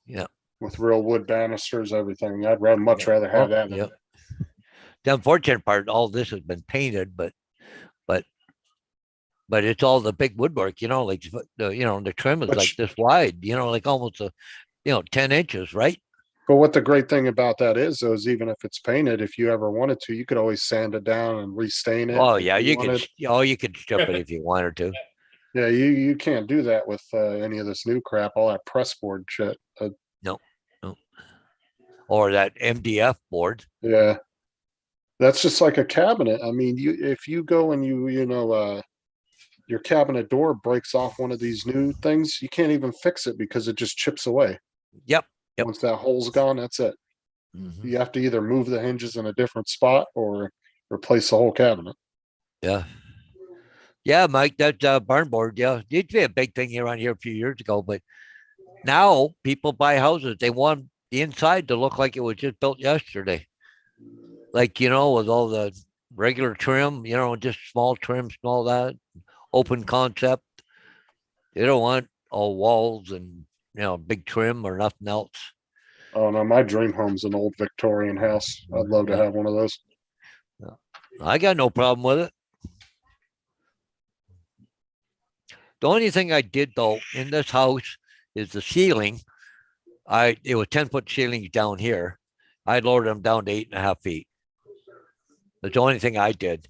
yeah. with real wood banisters, everything. I'd much Yeah. rather have Well, that. Than yep. The unfortunate part, all this has been painted, but it's all the big woodwork, like the trim is like Which- this wide, like almost 10 inches, right? But what the great thing about that is, though, is even if it's painted, if you ever wanted to, you could always sand it down and restain it. Oh if yeah, you wanted. could strip it if you wanted to, Yeah, you can't do that with any of this new crap, all that pressboard shit. no, or that MDF board. Yeah, that's just like a cabinet. I mean, if you go and your cabinet door breaks off one of these new things, you can't even fix it because it just chips away. Yep. Yep. Once that hole's gone, that's it. Mhm. You have to either move the hinges in a different spot or replace the whole cabinet. Yeah. Yeah, Mike, that barn board, yeah, it used to be a big thing around here a few years ago, but now people buy houses. They want the inside to look like it was just built yesterday. Like, with all the regular trim, just small trim, small that, open concept. They don't want all walls and, big trim or nothing else. Oh no, my dream home's an old Victorian house. I'd love to Yeah. have one of those. I got no problem with it. The only thing I did though in this house is the ceiling. It was 10-foot ceilings down here. I lowered them down to 8.5 feet. That's the only thing I did.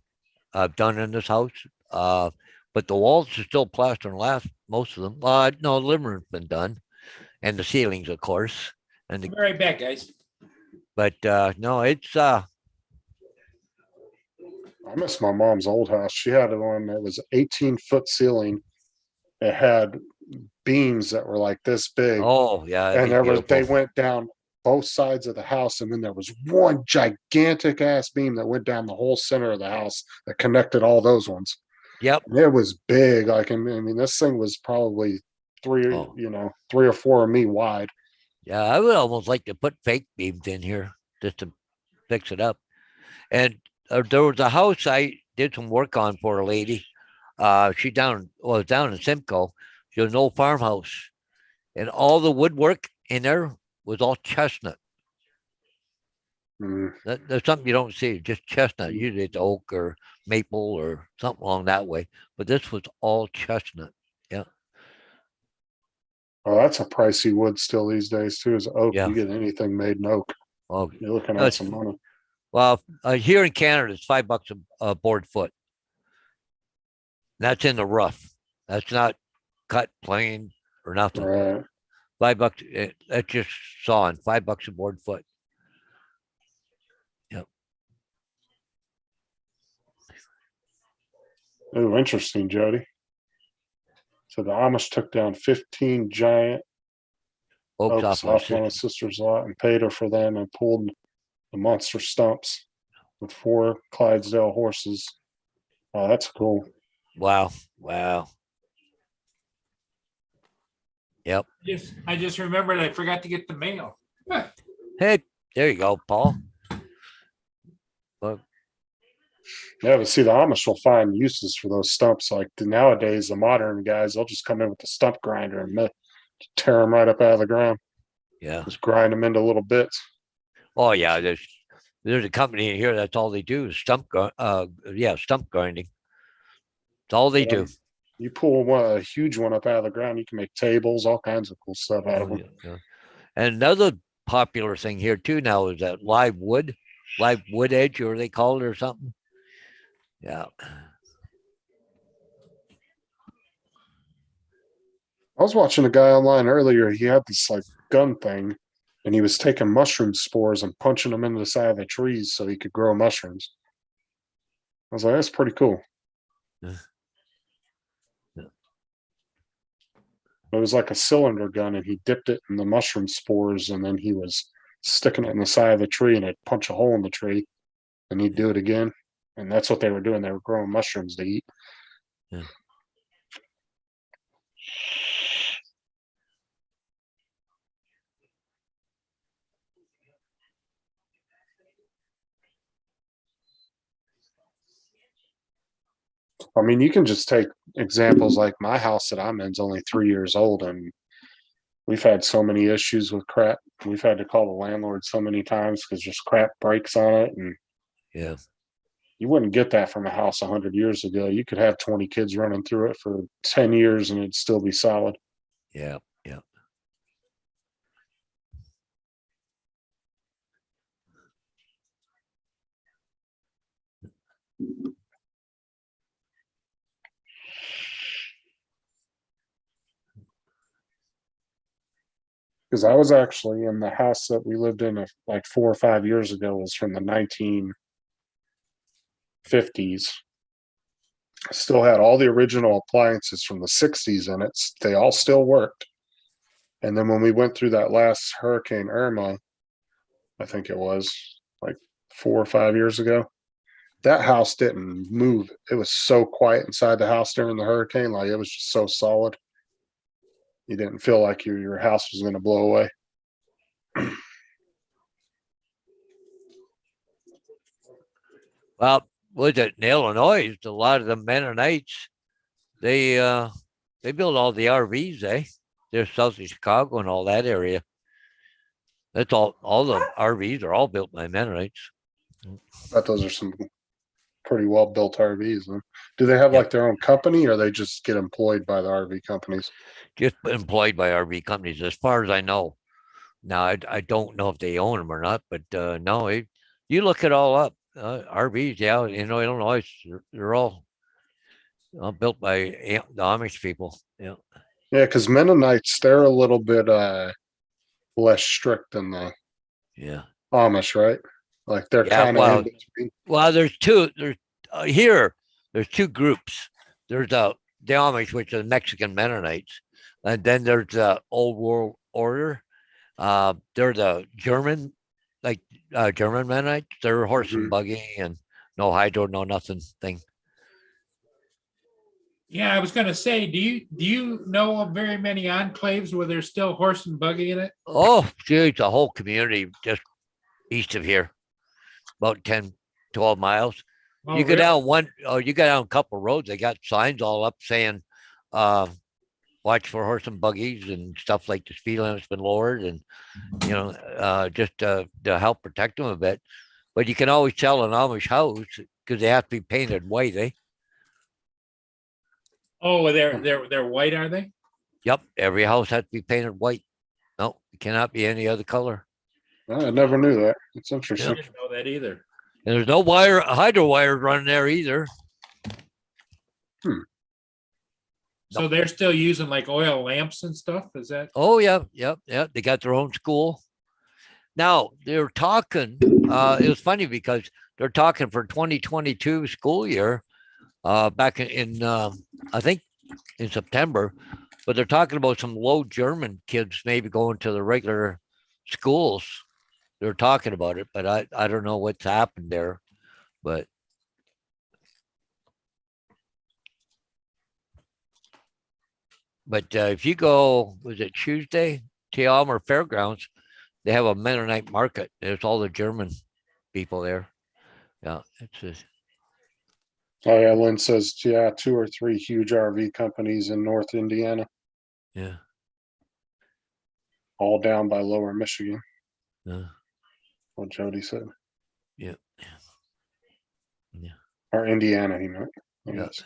I've done in this house. But the walls are still plaster and lath, most of them. No, the living room's been done, and the ceilings, of course. And I'll be right back, guys. no, it's I miss my mom's old house. She had one that was 18-foot ceiling. It had beams that were like this big, oh yeah, it'd and be they beautiful. went down both sides of the house, and then there was one gigantic ass beam that went down the whole center of the house that connected all those ones. Yep. And it was big. Like I mean, this thing was probably three or four of me wide. Yeah, I would almost like to put fake beams in here just to fix it up. And there was a house I did some work on for a lady. She was down in Simcoe. She was an old farmhouse, and all the woodwork in there was all chestnut. Mm. That's something you don't see, just chestnut. Usually it's oak or maple or something along that way. But this was all chestnut. Oh, that's a pricey wood still these days too. Is oak. Yeah. You get anything made in oak, Oh, you're looking No, at it's- some money. well, here in Canada, it's $5 a board foot. That's in the rough. That's not cut plain or nothing. Right. $5. That's just sawing. $5 a board foot. Oh, interesting, Jody. So the Amish took down 15 giant Oaks oaks off my off my sister. sister's lot and paid her for them and pulled the monster stumps with 4 Clydesdale horses. Oh, that's cool. Wow. Wow. Yep. I just remembered I forgot to get the mail. Hey, there you go, Paul. Yeah, but see, the Amish will find uses for those stumps. Like nowadays, the modern guys, they'll just come in with the stump grinder and tear them right up out of the ground. Yeah. Just grind them into little bits. Oh yeah. There's a company in here. That's all they do is stump grinding. It's all they do. You pull a huge one up out of the ground, you can make tables, all kinds of cool stuff out of Oh, them. yeah. And another popular thing here too now is that live wood edge, or they call it or something. Yeah. I was watching a guy online earlier. He had this like gun thing, and he was taking mushroom spores and punching them into the side of the trees so he could grow mushrooms. I was like, that's pretty cool. Yeah. It was like a cylinder gun, and he dipped it in the mushroom spores, and then he was sticking it in the side of the tree, and it'd punch a hole in the tree, and he'd do it again. And that's what they were doing. They were growing mushrooms to eat. Yeah. I mean, you can just take examples like my house that I'm in is only 3 years old, and we've had so many issues with crap. We've had to call the landlord so many times because just crap breaks on it, and Yeah. you wouldn't get that from a house 100 years ago. You could have 20 kids running through it for 10 years and it'd still be solid. Yeah. Yeah. Because I was actually in the house that we lived in like 4 or 5 years ago was from the 1950s. Still had all the original appliances from the 60s in it. They all still worked. And then when we went through that last Hurricane Irma, I think it was like 4 or 5 years ago, that house didn't move. It was so quiet inside the house during the hurricane. Like it was just so solid. You didn't feel like your house was going to blow away. Well, was it in Illinois? A lot of the Mennonites, they build all the RVs, eh? They're south of Chicago and all that area. That's all the RVs are all built by Mennonites. But those are some pretty well built RVs. Huh? Do they have Yep. like their own company or they just get employed by the RV companies? Just employed by RV companies, as far as I know. Now, I don't know if they own them or not, but no, you look it all up. RVs, yeah, Illinois, they're all built by the Amish people. Yeah. Yeah, because Mennonites, they're a little bit less strict than the Yeah. Amish, right? Like they're Yeah. kind of in between. Well, there's two. There's two groups. There's the Amish, which are the Mexican Mennonites, and then there's the Old World Order. They're the German, like German Mennonites. They're horse and buggy and no hydro, no nothing thing. Yeah, I was gonna say, do you know of very many enclaves where there's still horse and buggy in it? Oh, geez, a whole community just east of here, about 10, 12 miles. Oh, You go really? down you go down a couple roads. They got signs all up saying, watch for horse and buggies and stuff, like the speed limit's been lowered, and just to help protect them a bit. But you can always tell an Amish house because they have to be painted white, eh? Oh, they're white, are they? Yep, every house has to be painted white. No, it cannot be any other color. I never knew that. It's I interesting. didn't know that either. And there's no hydro wires running there either. So they're still using like oil lamps and stuff? Is that? Oh yeah, yep. They got their own school. Now they're talking. It was funny because they're talking for 2022 school year. back I think in September, but they're talking about some low German kids maybe going to the regular schools. They're talking about it, but I don't know what's happened there, but if you go, was it Tuesday, to Almer Fairgrounds, they have a Mennonite market. There's all the German people there. Yeah, it's just, Oh yeah, Lynn says, yeah, 2 or 3 huge RV companies in North Indiana, yeah, all down by Lower Michigan. yeah, What Jody said, yeah, yeah. or Indiana, he meant. I Yeah. guess.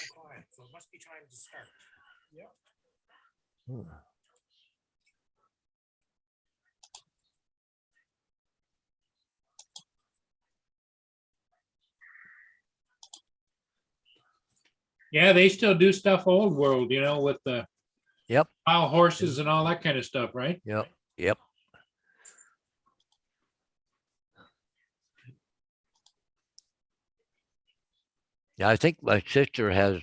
Quiet, so it must be trying to start. Hmm. Yeah, they still do stuff old world, with the Yep, plow horses and all that kind of stuff, right? yep, yep. Yeah, I think my sister has,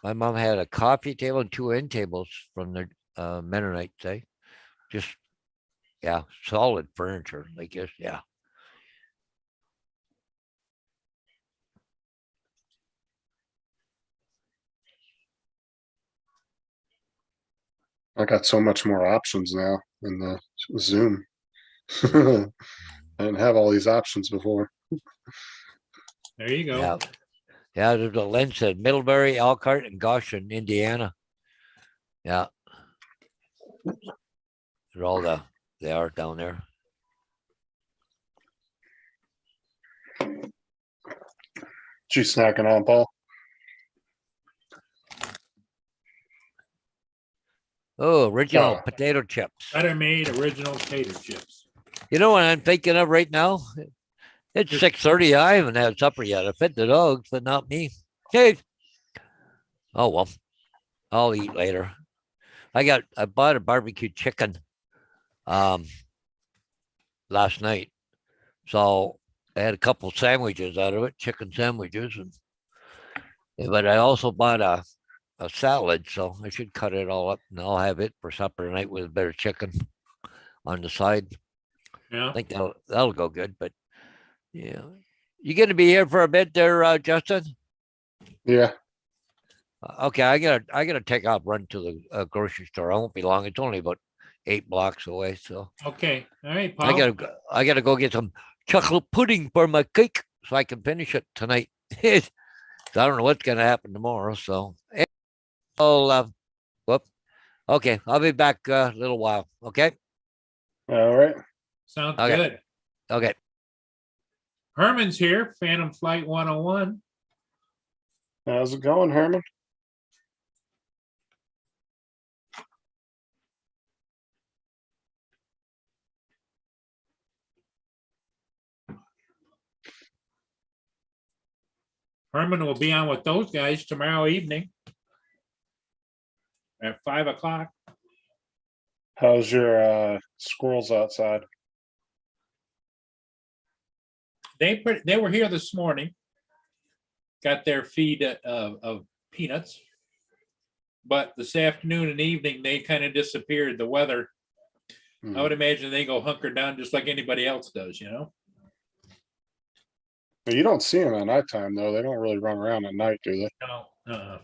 my mom had a coffee table and 2 end tables from the Mennonites, just, yeah, solid furniture, I guess, yeah. I got so much more options now in the Zoom. I didn't have all these options before. There you go. Yeah, yeah, there's a Len said Middlebury, Elkhart, and Goshen, Indiana. Yeah. They're all they are down there. What you snacking on, Paul? Oh, original Oh. potato chips. Better made original tater chips. You know what I'm thinking of right now? It's Just- 6:30. I haven't had supper yet. I fed the dogs, but not me. Hey. Oh well. I'll eat later. I bought a barbecue chicken last night. So I had a couple sandwiches out of it, chicken sandwiches, but I also bought a salad, so I should cut it all up and I'll have it for supper tonight with a bit of chicken on the side. Yeah. I think that'll go good. But yeah, you gonna be here for a bit there, Justin? Yeah. Okay, I gotta take off, run to the grocery store. I won't be long. It's only about 8 blocks away, so Okay. All right, I Paul. gotta go get some chocolate pudding for my cake so I can finish it tonight. So I don't know what's gonna happen tomorrow. So I'll whoop. Okay, I'll be back a little while. Okay. All right. Sounds Okay. good. Okay. Herman's here, Phantom Flight 101. How's it going, Herman? Herman will be on with those guys tomorrow evening at 5 o'clock. How's your squirrels outside? They were here this morning. Got their feed of peanuts. But this afternoon and evening, they kind of disappeared. The weather, Hmm. I would imagine they go hunker down just like anybody else does, But you don't see them at nighttime, though. They don't really run around at night, do they? No.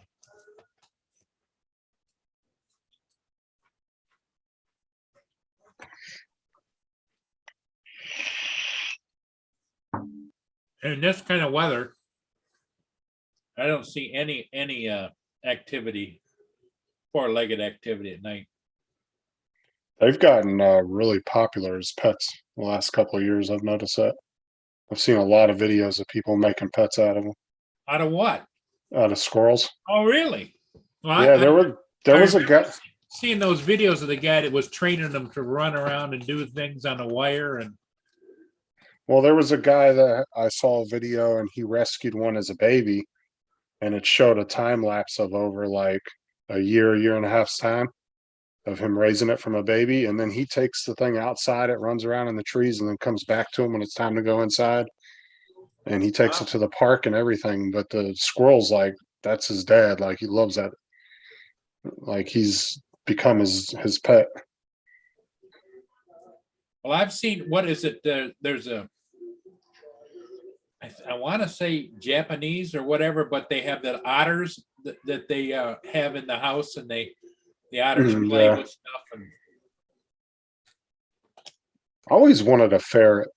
In this kind of weather, I don't see any activity, four-legged activity at night. They've gotten really popular as pets the last couple of years. I've noticed that. I've seen a lot of videos of people making pets out of them, Out of what? out of squirrels. Oh, really? Well, Yeah, there was a remember guy. seeing those videos of the guy that was training them to run around and do things on the wire, and Well, there was a guy that I saw a video and he rescued one as a baby, and it showed a time lapse of over like a year and a half's time. of him raising it from a baby, and then he takes the thing outside, it runs around in the trees, and then comes back to him when it's time to go inside. And he takes it to the park and everything. But the squirrel's like, that's his dad. Like he loves that. Like he's become his pet. Well, I've seen, what is it? There's a, I want to say Japanese or whatever, but they have the otters that they have in the house, and the otters play Yeah. with stuff. And I always wanted a ferret,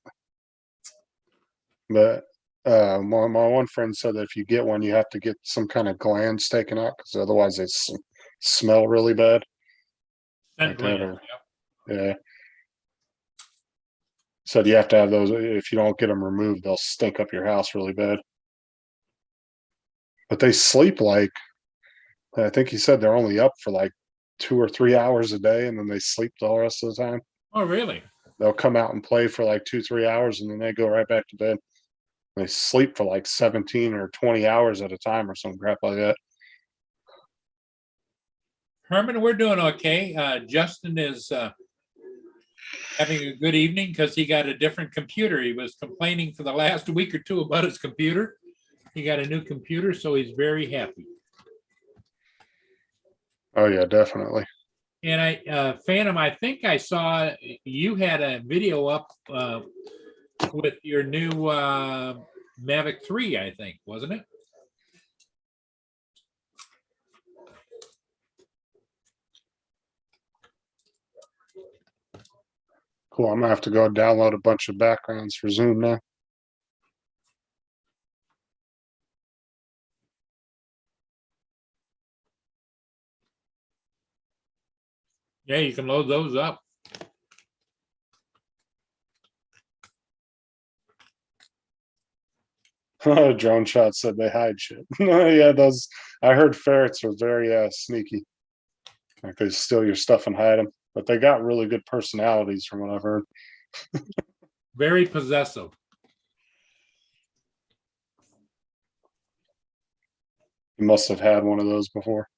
but my one friend said that if you get one, you have to get some kind of glands taken out because otherwise they smell really bad. scent Like that, glands, or yeah. Said you have to have those. If you don't get them removed, they'll stink up your house really bad. But they sleep like, I think he said they're only up for like 2 or 3 hours a day, and then they sleep the rest of the time. Oh, really? They'll come out and play for like 2, 3 hours, and then they go right back to bed. They sleep for like 17 or 20 hours at a time or some crap like that. Herman, we're doing okay. Justin is having a good evening because he got a different computer. He was complaining for the last week or two about his computer. He got a new computer, so he's very happy. Oh yeah, definitely. And Phantom, I think I saw you had a video up with your new Mavic 3, I think, wasn't it? Cool. I'm gonna have to go download a bunch of backgrounds for Zoom now. Yeah, you can load those up. Drone shot said they hide shit. Yeah, those. I heard ferrets are very sneaky. Like they steal your stuff and hide them, but they got really good personalities from what I've heard. Very possessive. You must have had one of those before.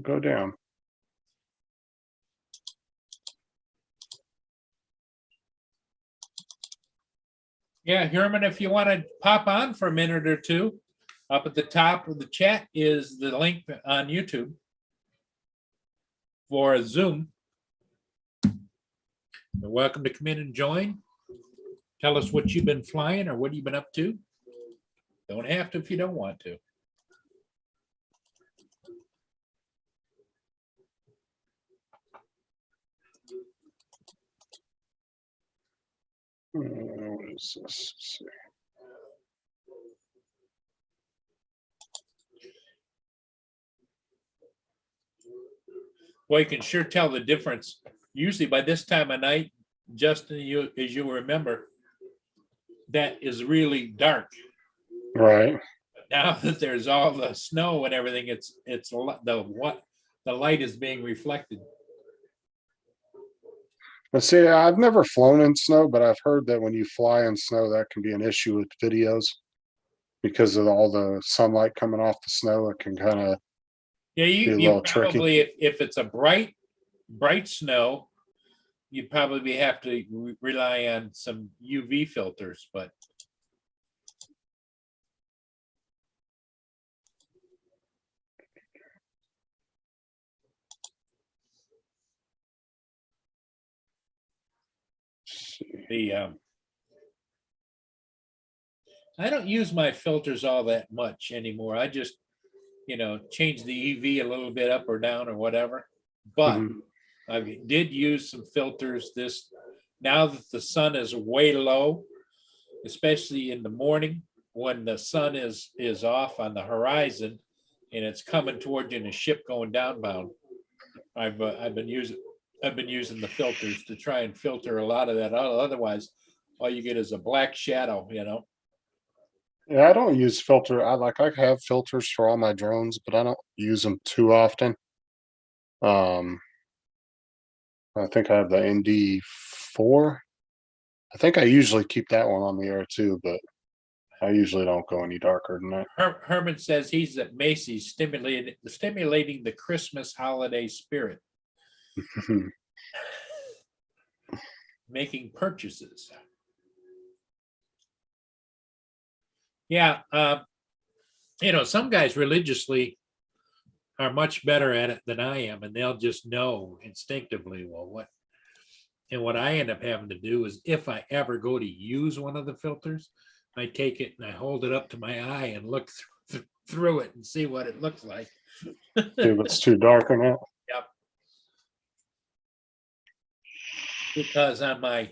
Go down. Yeah, Herman, if you want to pop on for a minute or two, up at the top of the chat is the link on YouTube for a Zoom. You're welcome to come in and join. Tell us what you've been flying or what you've been up to. Don't have to if you don't want to. What is this? Let's see. Well, you can sure tell the difference. Usually by this time of night, Justin, you, as you remember, that is really dark. Right. Now that there's all the snow and everything, the light is being reflected. But see, I've never flown in snow, but I've heard that when you fly in snow, that can be an issue with videos because of all the sunlight coming off the snow. It can kind of Yeah, be a you little tricky. probably, if it's a bright snow, you probably have to rely on some UV filters, but I don't use my filters all that much anymore. I just, change the EV a little bit up or down or whatever. But Mhm. I did use some filters now that the sun is way low, especially in the morning when the sun is off on the horizon and it's coming toward you in a ship going downbound. I've been using the filters to try and filter a lot of that out. Otherwise, all you get is a black shadow, Yeah, I don't use filter. I have filters for all my drones, but I don't use them too often. Um, I think I have the ND4. I think I usually keep that one on the air too, but I usually don't go any darker than that. Herman says he's at Macy's stimulating the Christmas holiday spirit, making purchases. Yeah, some guys religiously are much better at it than I am, and they'll just know instinctively, well, what I end up having to do is if I ever go to use one of the filters, I take it and I hold it up to my eye and look through it and see what it looks like. See if it's too dark or not. Yep. Because on my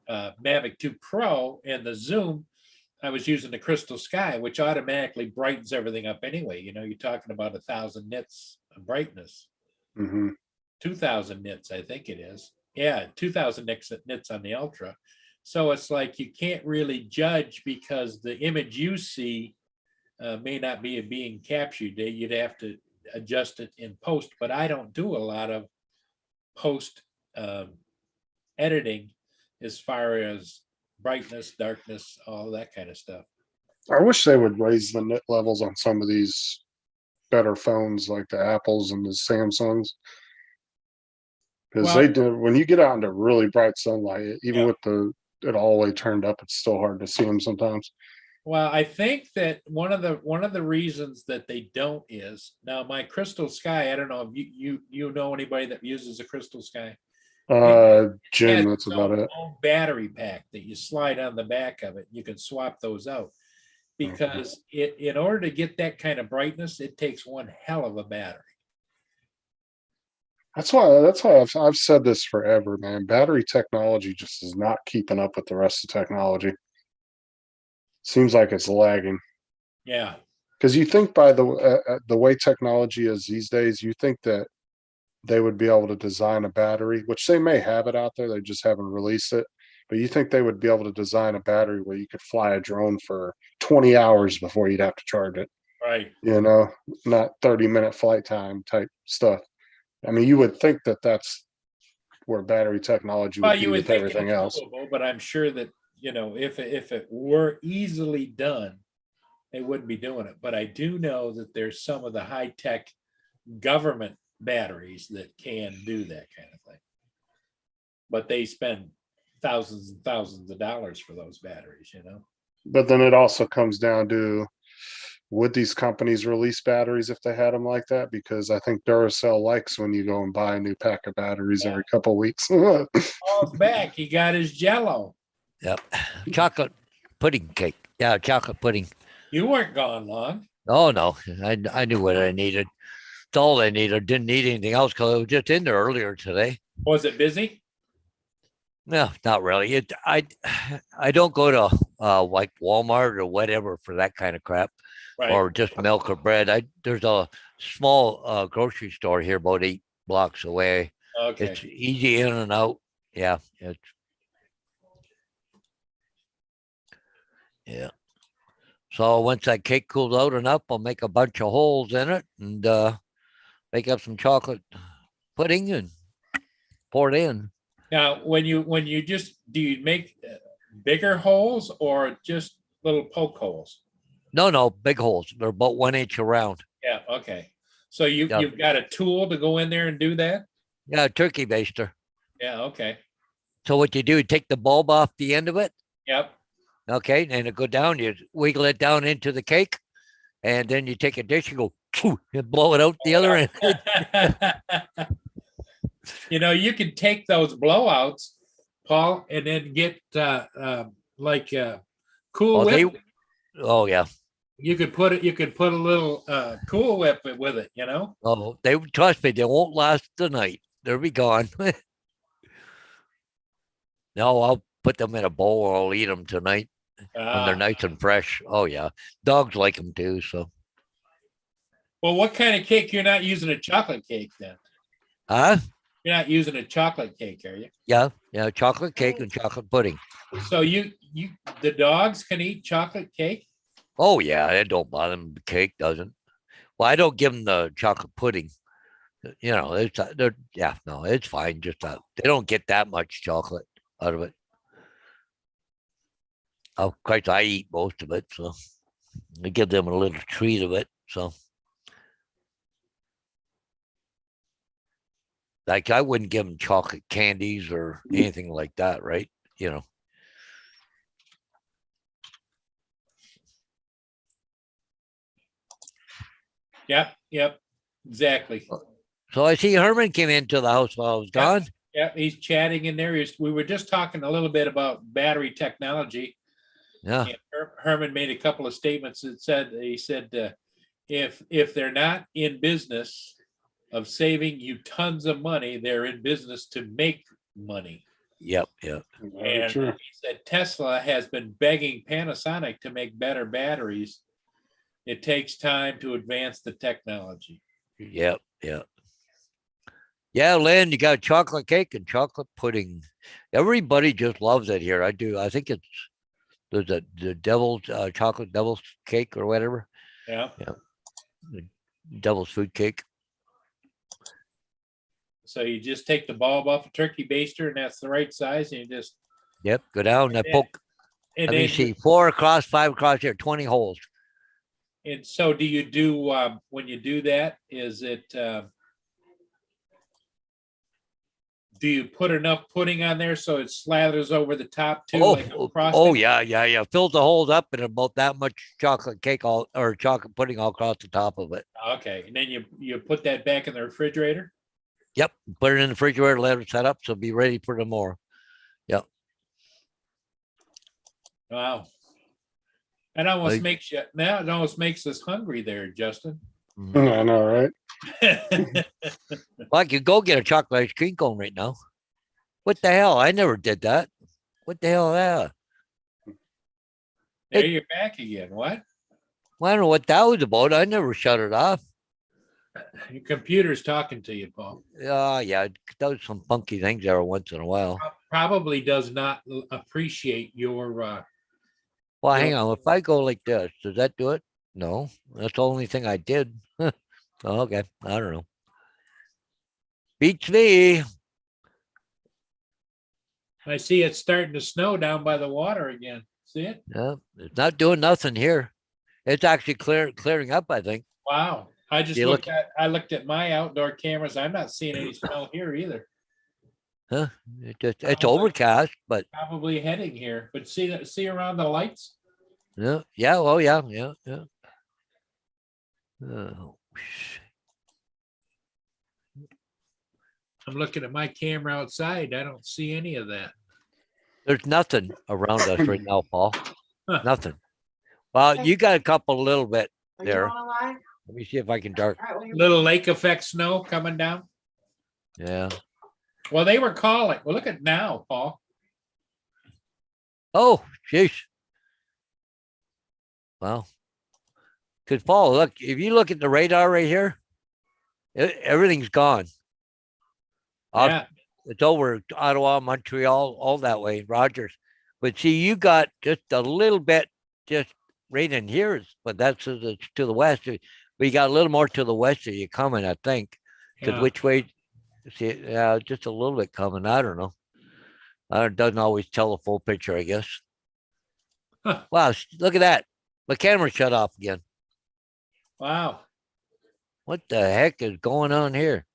Mavic 2 Pro and the Zoom, I was using the Crystal Sky, which automatically brightens everything up anyway. You're talking about 1,000 nits of brightness, Hmm 2,000 nits, I think it is. Yeah, 2,000 nits on the Ultra. So it's like you can't really judge because the image you see may not be being captured. You'd have to adjust it in post, but I don't do a lot of post editing as far as brightness, darkness, all that kind of stuff. I wish they would raise the nit levels on some of these better phones like the Apples and the Samsungs. Because Well, they do, when you get out into really bright sunlight, even Yeah. with it all the way turned up, it's still hard to see them sometimes. Well, I think that one of the reasons that they don't is now my Crystal Sky. I don't know if you know anybody that uses a Crystal Sky. Jim, Has that's its about it. own battery pack that you slide on the back of it. You can swap those out because in order to get that kind of brightness, it takes one hell of a battery. That's why I've said this forever, man. Battery technology just is not keeping up with the rest of technology. Seems like it's lagging. Yeah. Because you think by the way technology is these days, you think that they would be able to design a battery, which they may have it out there, they just haven't released it. But you think they would be able to design a battery where you could fly a drone for 20 hours before you'd have to charge it, Right. not 30-minute flight time type stuff. I mean, you would think that that's where battery technology Well, would you be would with think everything it's else. doable, but I'm sure that if it were easily done, they wouldn't be doing it. But I do know that there's some of the high tech government batteries that can do that kind of thing. But they spend thousands and thousands of dollars for those batteries. But then it also comes down to, would these companies release batteries if they had them like that? Because I think Duracell likes when you go and buy a new pack of batteries every couple of weeks. Paul's back. He got his Jello. Yep. Chocolate pudding cake. Yeah, chocolate pudding. You weren't gone long. Oh no, I knew what I needed. It's all I needed. Didn't need anything else because I was just in there earlier today. Was it busy? No, not really. I don't go to like Walmart or whatever for that kind of crap, Right. or just milk or bread. There's a small grocery store here about 8 blocks away. Okay. It's easy in and out. Yeah, yeah. So once that cake cools out enough, I'll make a bunch of holes in it and make up some chocolate pudding and pour it in. Now, when you just do you make bigger holes or just little poke holes? No, big holes. They're about 1 inch around. Yeah. Okay. So Yeah. you've got a tool to go in there and do that? Yeah, turkey baster. Yeah. Okay. So what you do, you take the bulb off the end of it. Yep. Okay, and it go down. You wiggle it down into the cake, and then you take a dish and go, phew, and blow it out the other end. You can take those blowouts, Paul, and then get Cool Oh, Whip. oh yeah. You could put a little Cool Whip with it. Oh, they trust me. They won't last the night. They'll be gone. No, I'll put them in a bowl. Or I'll eat them tonight when they're nice and fresh. Oh yeah, dogs like them too. So, Well, what kind of cake? You're not using a chocolate cake then? huh? You're not using a chocolate cake, are you? Yeah, chocolate cake and chocolate pudding. So the dogs can eat chocolate cake? Oh yeah, it don't bother them. The cake doesn't. Well, I don't give them the chocolate pudding. You know, yeah, no, it's fine. Just they don't get that much chocolate out of it. Of course, I eat most of it, so I give them a little treat of it. So, like, I wouldn't give them chocolate candies or anything like that, right? You know. Yep, exactly. So I see Herman came into the house while I was gone. Yep, he's chatting in there. We were just talking a little bit about battery technology. Yeah, And Herman made a couple of statements that he said, if they're not in business of saving you tons of money, they're in business to make money. yep. Very And true. he said Tesla has been begging Panasonic to make better batteries. It takes time to advance the technology. Yep. Yeah, Lynn, you got chocolate cake and chocolate pudding. Everybody just loves it here. I do. I think there's the devil's chocolate devil's cake or whatever. Yeah. The devil's food cake. So you just take the bulb off a turkey baster, and that's the right size, and you just Yep. Go down and poke. and Let me then see. 4 across, 5 across here, 20 holes. and so do you do when you do that? Is it do you put enough pudding on there so it slathers over the top too, like a frosting? Yeah. Fill the holes up and about that much chocolate cake all or chocolate pudding all across the top of it. Okay, and then you put that back in the refrigerator. Yep. Put it in the refrigerator, let it set up, so be ready for tomorrow. Yep. Wow, that almost Like- makes you now. It almost makes us hungry there, Justin. I know, right? Well, I could go get a chocolate ice cream cone right now. What the hell? I never did that. What the hell is that? There you're back again. What? Well, I don't know what that was about. I never shut it off. Your computer's talking to you, Paul. Yeah, it does some funky things every once in a while. Probably does not appreciate your Well, Yeah. hang on. If I go like this, does that do it? No, that's the only thing I did. Okay, I don't know. Beats me. I see it's starting to snow down by the water again. See it? Yeah, it's not doing nothing here. It's actually clearing up, I think. Wow. I just You looked at my outdoor cameras. I'm not seeing any snow here either. Huh? It's Probably. overcast, but Probably heading here. But see around the lights? yeah. Oh, yeah. Oh, I'm looking at my camera outside. I don't see any of that. there's nothing around us right now, Paul. Huh. Nothing. Well, you got a couple little bit Are you there. on a line? Let me see if I can dark. All right, well, Little lake effect snow coming down. Yeah. Well, they were calling. Well, look at now, Paul. Oh, jeez. Well, because Paul, look, if you look at the radar right here, everything's gone. Yeah. It's over Ottawa, Montreal, all that way, Rogers. But see, you got just a little bit just right in here, but that's to the west. But you got a little more to the west of you coming, I think. Because Yeah. which way? See, yeah, just a little bit coming. I don't know. It doesn't always tell the full picture, I guess. Huh. Wow, look at that. My camera shut off again. Wow. What the heck is going on here?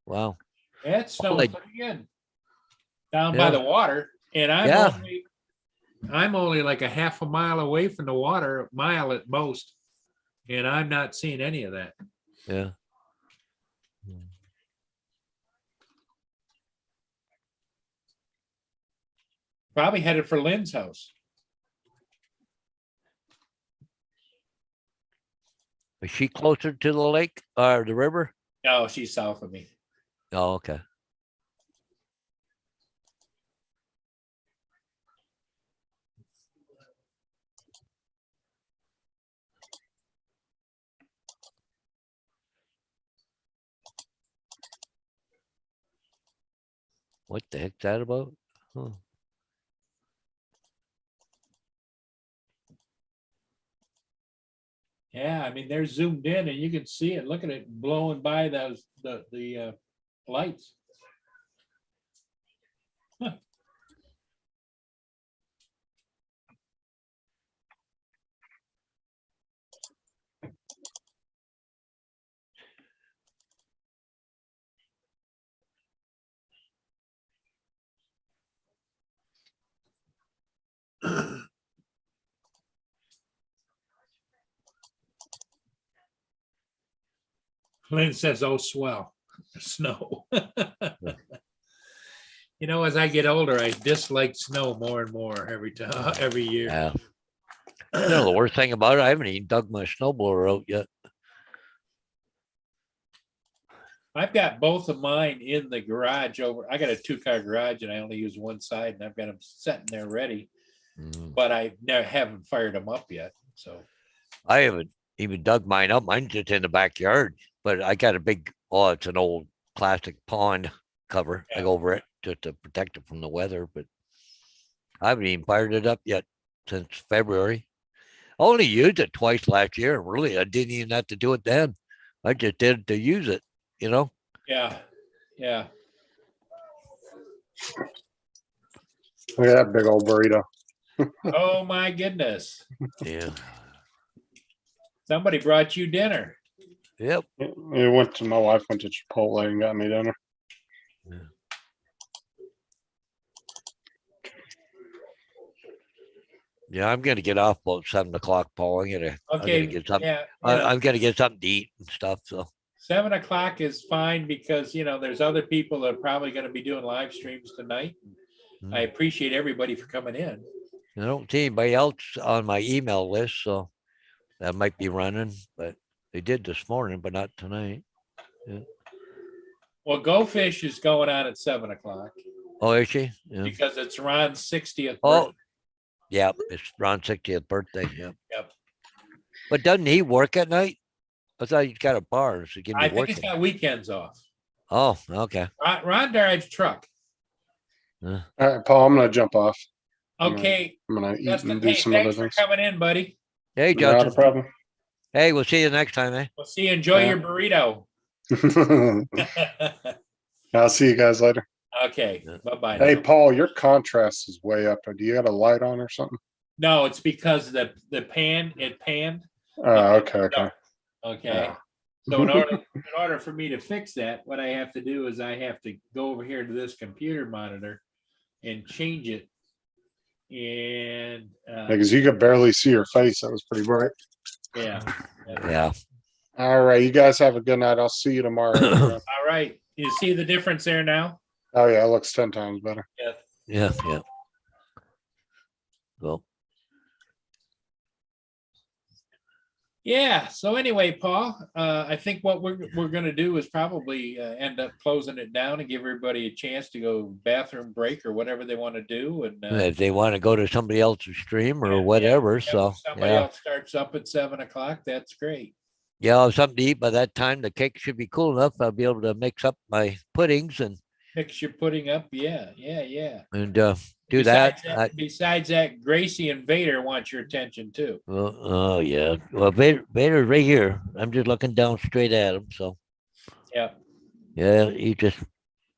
Wow. That snow's they- pretty good. Down by Yeah. the water. And Yeah. I'm only like a half a mile away from the water, a mile at most. And I'm not seeing any of that. Yeah. Probably headed for Lynn's house. Is she closer to the lake or the river? No, she's south of me. Oh, okay. What the heck's that about? Huh. Yeah, I mean, they're zoomed in and you can see it. Look at it blowing by the lights. Lynn says, "Oh, swell, snow." You know, as I get older, I dislike snow more and more every time, every year. Yeah. You know, the worst thing about it, I haven't even dug my snowblower out yet. I've got both of mine in the garage over. I got a 2-car garage and I only use one side and I've got them sitting there ready, Mm. but I never haven't fired them up yet. So I haven't even dug mine up. Mine's just in the backyard, but I got a big, oh, it's an old plastic pond cover like Yeah. over it just to protect it from the weather. But I haven't even fired it up yet since February. I only used it twice last year. And really, I didn't even have to do it then. I just did it to use it, you know? yeah, yeah. Look at that big old burrito. Oh my goodness! Yeah. Somebody brought you dinner. Yep. My wife went to Chipotle and got me dinner. Yeah, I'm gonna get off about 7 o'clock, Paul. I'm gonna Okay, get something. yeah. you know, I'm gonna get something to eat and stuff. So 7 o'clock is fine because, you know, there's other people that are probably going to be doing live streams tonight. I appreciate everybody for coming in. I don't see anybody else on my email list, so that might be running, but they did this morning, but not tonight. Well, Go Fish is going on at 7 o'clock Oh, is she? Yeah. because it's Ron's 60th. Oh, birthday. yeah, it's Ron's 60th birthday. Yeah. Yep. But doesn't he work at night? I thought he's got a bar, so he can I be think he's working. got weekends off. Oh, okay. Ron drives truck. All right, Paul, I'm gonna jump off. Okay, I'm gonna eat Justin, and do hey, some other thanks for things. coming in, buddy. Hey, Not a Justin. problem. Hey, we'll see you next time, eh? We'll see you. Enjoy Yeah. your burrito. I'll see you guys later. Okay, Yeah. bye-bye. Hey, now. Paul, your contrast is way up. Do you got a light on or something? No, it's because it panned. Okay. Okay. Yeah. So in order for me to fix that, what I have to do is I have to go over here to this computer monitor and change it. And Because you could barely see your face. That was pretty bright. yeah. Yeah. All right, you guys have a good night. I'll see you tomorrow. All right. You see the difference there now? Oh yeah, it looks 10 times better. Yeah. Well, Yeah. So anyway, Paul, I think what we're going to do is probably end up closing it down and give everybody a chance to go bathroom break or whatever they want to do. And if they want to go to somebody else's stream or yeah, whatever, if so somebody yeah. else starts up at 7 o'clock. That's great. Yeah, I'll have something to eat by that time. The cake should be cool enough. I'll be able to mix up my puddings and Mix your pudding up. Yeah. do that. Besides that, Gracie and Vader want your attention too. Oh yeah. Well, Vader's right here. I'm just looking down straight at him. So Yeah. yeah, he just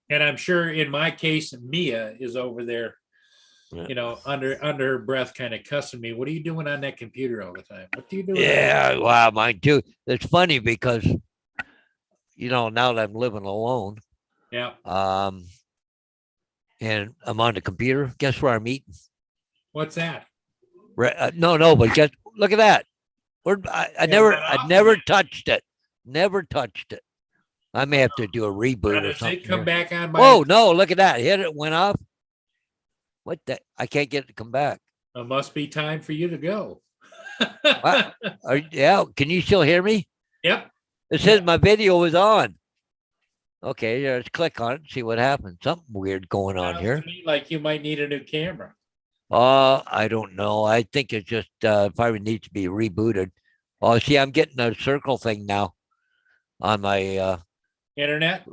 And I'm sure in my case, Mia is over there, Yeah. you know, under her breath, kind of cussing me. What are you doing on that computer all the time? What do you do? yeah. Wow, mine too. It's funny because now that I'm living alone, Yeah. and I'm on the computer. Guess where I'm eating? What's that? No, but just look at that. I Yeah, never, but I off never of it. touched it. Never touched it. I may have to do a reboot or Does something. it come here. back on? Whoa, no, look at that. Hit it, went off. What the? I can't get it to come back. It must be time for you to go. Wow. Yeah, can you still hear me? Yep. It says my video is on. Okay, let's click on it and see what happens. Something weird going on Sounds here. to me like you might need a new camera. I don't know. I think it just probably needs to be rebooted. Oh, see, I'm getting a circle thing now on my Internet?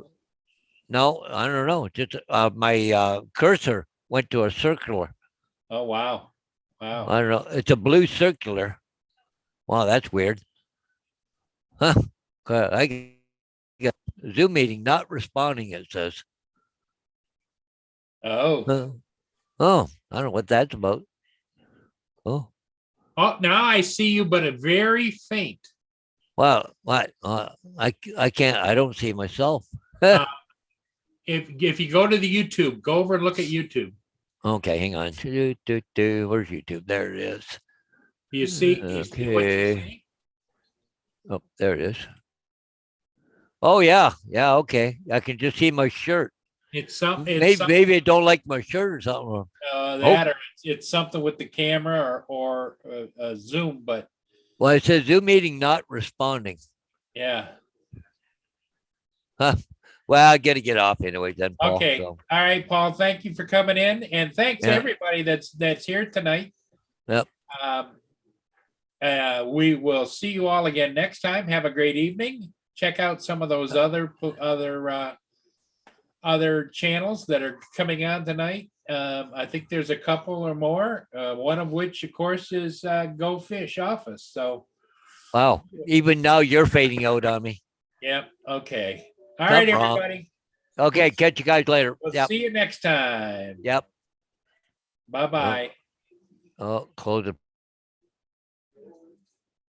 no, I don't know. Just my cursor went to a circular. Oh wow. Wow. I don't know. It's a blue circular. Wow, that's weird. I got Zoom meeting not responding, it says. Oh, Oh, I don't know what that's about. Oh, oh, now I see you, but a very faint. well, what? I can't, I don't see myself. If you go to the YouTube, go over and look at YouTube. Okay, hang on. Where's YouTube? There it is. You see what you Okay. see? Oh, there it is. Oh yeah, yeah. Okay, I can just see my shirt. It's something. Maybe I don't like my shirt or something. That or it's something with the camera or Zoom, but Well, it says Zoom meeting not responding. yeah. Well, I got to get off anyway. Then, Paul. Okay. So, All right, Paul. Thank you for coming in, and thanks Yeah. everybody that's here tonight. Yep. We will see you all again next time. Have a great evening. Check out some of those other channels that are coming on tonight. I think there's a couple or more. One of which, of course, is Go Fish Office. So, wow. Even now, you're fading out on me. yep. Okay. All right, Something wrong. everybody. Okay, catch you guys later. We'll Yep. see you next time. Yep. Bye bye. Oh, close it.